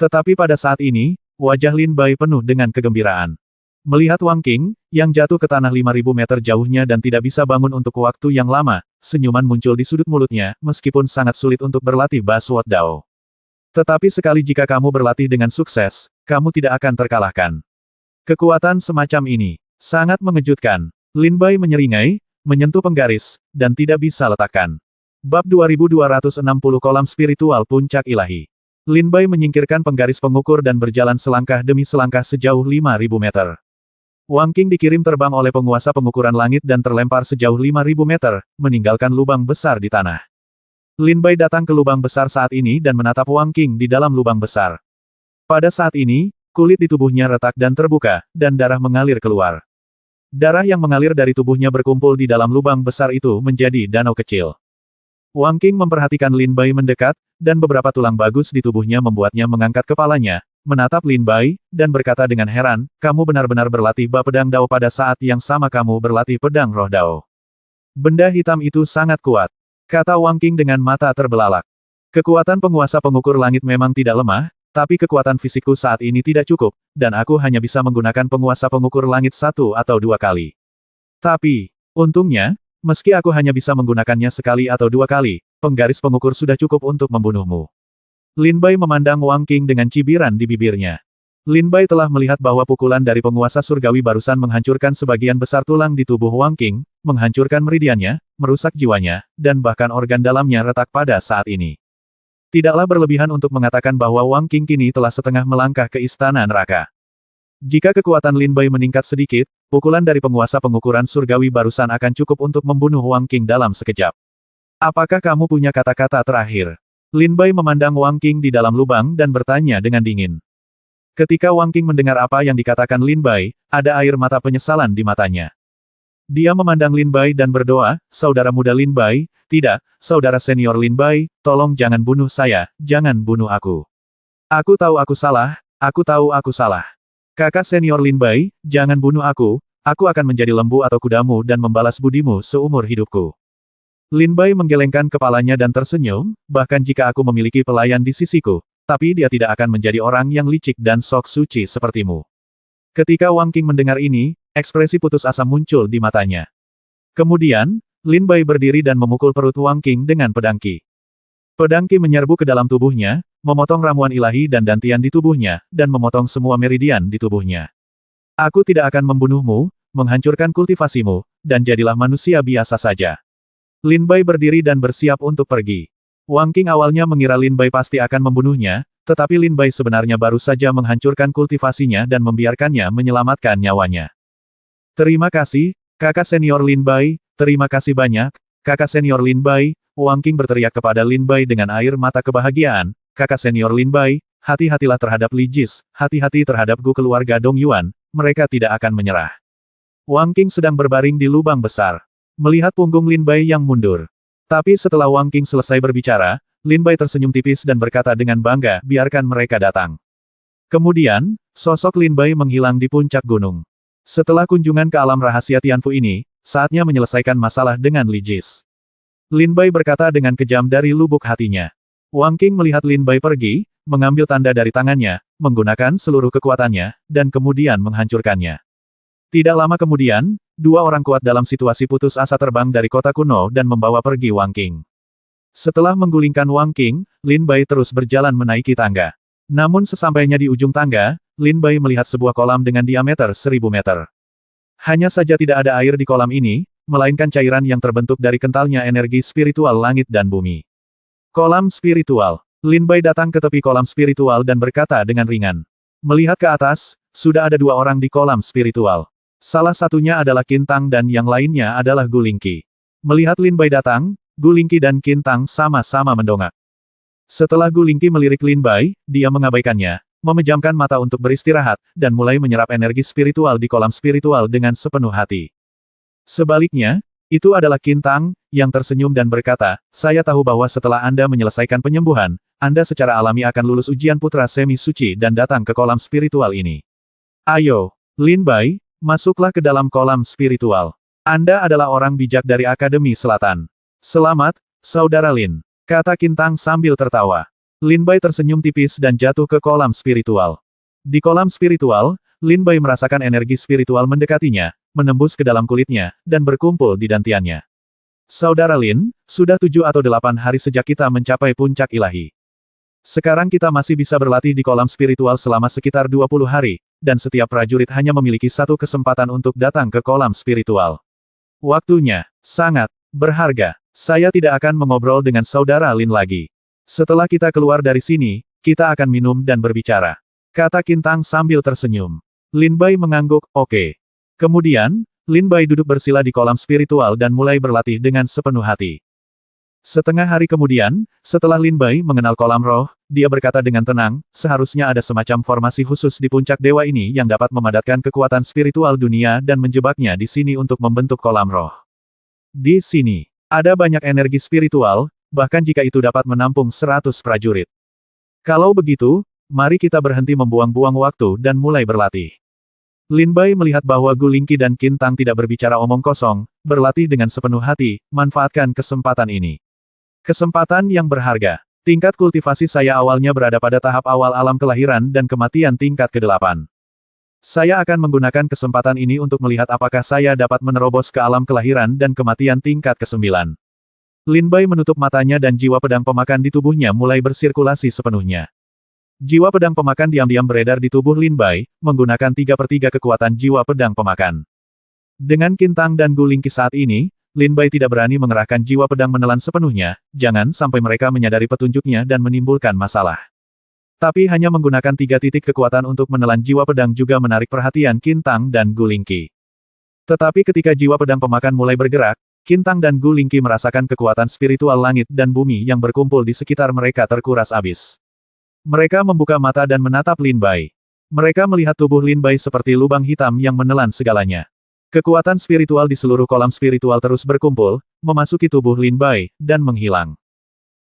Tetapi pada saat ini, wajah Lin Bai penuh dengan kegembiraan. Melihat Wang Qing, yang jatuh ke tanah 5.000 meter jauhnya dan tidak bisa bangun untuk waktu yang lama, senyuman muncul di sudut mulutnya, meskipun sangat sulit untuk berlatih Basword Dao. Tetapi sekali jika kamu berlatih dengan sukses, kamu tidak akan terkalahkan. Kekuatan semacam ini sangat mengejutkan. Lin Bai menyeringai, menyentuh penggaris, dan tidak bisa letakkan. Bab 2260 Kolam Spiritual Puncak Ilahi. Lin Bai menyingkirkan penggaris pengukur dan berjalan selangkah demi selangkah sejauh 5.000 meter. Wang Qing dikirim terbang oleh penguasa pengukuran langit dan terlempar sejauh 5.000 meter, meninggalkan lubang besar di tanah. Lin Bai datang ke lubang besar saat ini dan menatap Wang Qing di dalam lubang besar. Pada saat ini, kulit di tubuhnya retak dan terbuka, dan darah mengalir keluar. Darah yang mengalir dari tubuhnya berkumpul di dalam lubang besar itu menjadi danau kecil. Wang Qing memperhatikan Lin Bai mendekat, dan beberapa tulang bagus di tubuhnya membuatnya mengangkat kepalanya, menatap Lin Bai, dan berkata dengan heran, kamu benar-benar berlatih Ba Pedang Dao pada saat yang sama kamu berlatih Pedang Roh Dao. Benda hitam itu sangat kuat, kata Wang Qing dengan mata terbelalak. Kekuatan penguasa pengukur langit memang tidak lemah, tapi kekuatan fisikku saat ini tidak cukup, dan aku hanya bisa menggunakan penguasa pengukur langit 1 atau 2 kali. Tapi, untungnya, meski aku hanya bisa menggunakannya sekali atau 2 kali, penggaris pengukur sudah cukup untuk membunuhmu. Lin Bai memandang Wang Qing dengan cibiran di bibirnya. Lin Bai telah melihat bahwa pukulan dari penguasa surgawi barusan menghancurkan sebagian besar tulang di tubuh Wang Qing, menghancurkan meridiannya, merusak jiwanya, dan bahkan organ dalamnya retak pada saat ini. Tidaklah berlebihan untuk mengatakan bahwa Wang Qing kini telah setengah melangkah ke istana neraka. Jika kekuatan Lin Bai meningkat sedikit, pukulan dari penguasa pengukuran surgawi barusan akan cukup untuk membunuh Wang Qing dalam sekejap. Apakah kamu punya kata-kata terakhir? Lin Bai memandang Wang Qing di dalam lubang dan bertanya dengan dingin. Ketika Wang Qing mendengar apa yang dikatakan Lin Bai, ada air mata penyesalan di matanya. Dia memandang Lin Bai dan berdoa, saudara muda Lin Bai, tidak, saudara senior Lin Bai, tolong jangan bunuh saya, jangan bunuh aku. Aku tahu aku salah, aku tahu aku salah. Kakak senior Lin Bai, jangan bunuh aku akan menjadi lembu atau kudamu dan membalas budimu seumur hidupku. Lin Bai menggelengkan kepalanya dan tersenyum, bahkan jika aku memiliki pelayan di sisiku, tapi dia tidak akan menjadi orang yang licik dan sok suci sepertimu. Ketika Wang Qing mendengar ini, ekspresi putus asa muncul di matanya. Kemudian, Lin Bai berdiri dan memukul perut Wang Qing dengan pedang Qi. Pedang Qi menyerbu ke dalam tubuhnya, memotong ramuan ilahi dan dantian di tubuhnya, dan memotong semua meridian di tubuhnya. Aku tidak akan membunuhmu, menghancurkan kultivasimu, dan jadilah manusia biasa saja. Lin Bai berdiri dan bersiap untuk pergi. Wang Qing awalnya mengira Lin Bai pasti akan membunuhnya, tetapi Lin Bai sebenarnya baru saja menghancurkan kultivasinya dan membiarkannya menyelamatkan nyawanya. Terima kasih, kakak senior Lin Bai, terima kasih banyak, kakak senior Lin Bai, Wang Qing berteriak kepada Lin Bai dengan air mata kebahagiaan, kakak senior Lin Bai, hati-hatilah terhadap Li Jis, hati-hati terhadap Gu keluarga Dong Yuan, mereka tidak akan menyerah. Wang Qing sedang berbaring di lubang besar. Melihat punggung Lin Bai yang mundur. Tapi setelah Wang Qing selesai berbicara, Lin Bai tersenyum tipis dan berkata dengan bangga, biarkan mereka datang. Kemudian, sosok Lin Bai menghilang di puncak gunung. Setelah kunjungan ke alam rahasia Tianfu ini, saatnya menyelesaikan masalah dengan Li Jis. Lin Bai berkata dengan kejam dari lubuk hatinya. Wang Qing melihat Lin Bai pergi, mengambil tanda dari tangannya, menggunakan seluruh kekuatannya, dan kemudian menghancurkannya. Tidak lama kemudian, dua orang kuat dalam situasi putus asa terbang dari kota kuno dan membawa pergi Wang Qing. Setelah menggulingkan Wang Qing, Lin Bai terus berjalan menaiki tangga. Namun sesampainya di ujung tangga, Lin Bai melihat sebuah kolam dengan diameter 1000 meter. Hanya saja tidak ada air di kolam ini, melainkan cairan yang terbentuk dari kentalnya energi spiritual langit dan bumi. Kolam spiritual. Lin Bai datang ke tepi kolam spiritual dan berkata dengan ringan. Melihat ke atas, sudah ada dua orang di kolam spiritual. Salah satunya adalah Qintang dan yang lainnya adalah Gu Lingqi. Melihat Lin Bai datang, Gu Lingqi dan Qintang sama-sama mendongak. Setelah Gu Lingqi melirik Lin Bai, dia mengabaikannya, memejamkan mata untuk beristirahat, dan mulai menyerap energi spiritual di kolam spiritual dengan sepenuh hati. Sebaliknya, itu adalah Qintang, yang tersenyum dan berkata, saya tahu bahwa setelah Anda menyelesaikan penyembuhan, Anda secara alami akan lulus ujian putra semi suci dan datang ke kolam spiritual ini. Ayo, Lin Bai, masuklah ke dalam kolam spiritual. Anda adalah orang bijak dari Akademi Selatan. Selamat, Saudara Lin, kata Qintang sambil tertawa. Lin Bai tersenyum tipis dan jatuh ke kolam spiritual. Di kolam spiritual, Lin Bai merasakan energi spiritual mendekatinya, menembus ke dalam kulitnya, dan berkumpul di dantiannya. Saudara Lin, sudah 7 atau 8 hari sejak kita mencapai puncak ilahi. Sekarang kita masih bisa berlatih di kolam spiritual selama sekitar 20 hari, dan setiap prajurit hanya memiliki satu kesempatan untuk datang ke kolam spiritual. Waktunya sangat berharga. Saya tidak akan mengobrol dengan Saudara Lin lagi. Setelah kita keluar dari sini, kita akan minum dan berbicara, kata Qintang sambil tersenyum. Lin Bai mengangguk, oke. Kemudian, Lin Bai duduk bersila di kolam spiritual dan mulai berlatih dengan sepenuh hati. Setengah hari kemudian, setelah Lin Bai mengenal kolam roh, dia berkata dengan tenang, seharusnya ada semacam formasi khusus di puncak dewa ini yang dapat memadatkan kekuatan spiritual dunia dan menjebaknya di sini untuk membentuk kolam roh. Di sini, ada banyak energi spiritual, bahkan jika itu dapat menampung 100 prajurit. Kalau begitu, mari kita berhenti membuang-buang waktu dan mulai berlatih. Lin Bai melihat bahwa Gu Lingqi dan Qin Tang tidak berbicara omong kosong, berlatih dengan sepenuh hati, manfaatkan kesempatan ini. Kesempatan yang berharga. Tingkat kultivasi saya awalnya berada pada tahap awal alam kelahiran dan kematian tingkat ke-8. Saya akan menggunakan kesempatan ini untuk melihat apakah saya dapat menerobos ke alam kelahiran dan kematian tingkat ke-9. Lin Bai menutup matanya dan jiwa pedang pemakan di tubuhnya mulai bersirkulasi sepenuhnya. Jiwa pedang pemakan diam-diam beredar di tubuh Lin Bai, menggunakan 3/3 kekuatan jiwa pedang pemakan. Dengan Qin Tang dan Gu Lingqi saat ini, Lin Bai tidak berani mengerahkan jiwa pedang menelan sepenuhnya, jangan sampai mereka menyadari petunjuknya dan menimbulkan masalah. Tapi hanya menggunakan 3 titik kekuatan untuk menelan jiwa pedang juga menarik perhatian Qin Tang dan Gu Lingqi. Tetapi ketika jiwa pedang pemakan mulai bergerak, Qin Tang dan Gu Lingqi merasakan kekuatan spiritual langit dan bumi yang berkumpul di sekitar mereka terkuras habis. Mereka membuka mata dan menatap Lin Bai. Mereka melihat tubuh Lin Bai seperti lubang hitam yang menelan segalanya. Kekuatan spiritual di seluruh kolam spiritual terus berkumpul, memasuki tubuh Lin Bai, dan menghilang.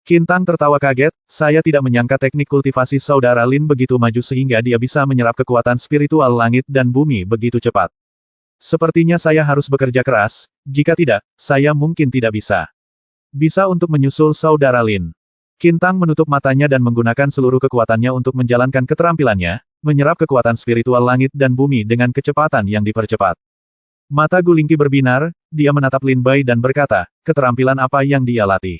Qin Tang tertawa kaget, saya tidak menyangka teknik kultivasi saudara Lin begitu maju sehingga dia bisa menyerap kekuatan spiritual langit dan bumi begitu cepat. Sepertinya saya harus bekerja keras, jika tidak, saya mungkin tidak bisa. Bisa untuk menyusul saudara Lin. Qin Tang menutup matanya dan menggunakan seluruh kekuatannya untuk menjalankan keterampilannya, menyerap kekuatan spiritual langit dan bumi dengan kecepatan yang dipercepat. Mata Gu Lingqi berbinar, dia menatap Lin Bai dan berkata, keterampilan apa yang dia latih.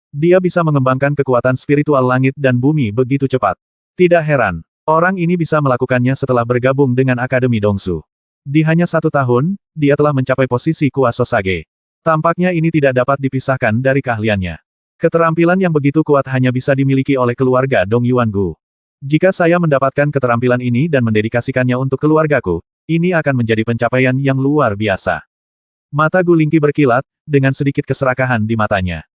Dia bisa mengembangkan kekuatan spiritual langit dan bumi begitu cepat. Tidak heran, orang ini bisa melakukannya setelah bergabung dengan Akademi Dongsu. Di hanya 1 tahun, dia telah mencapai posisi Kuasa Sage. Tampaknya ini tidak dapat dipisahkan dari keahliannya. Keterampilan yang begitu kuat hanya bisa dimiliki oleh keluarga Dong Yuangu. Jika saya mendapatkan keterampilan ini dan mendedikasikannya untuk keluargaku, ini akan menjadi pencapaian yang luar biasa. Mata Gu Lingqi berkilat, dengan sedikit keserakahan di matanya.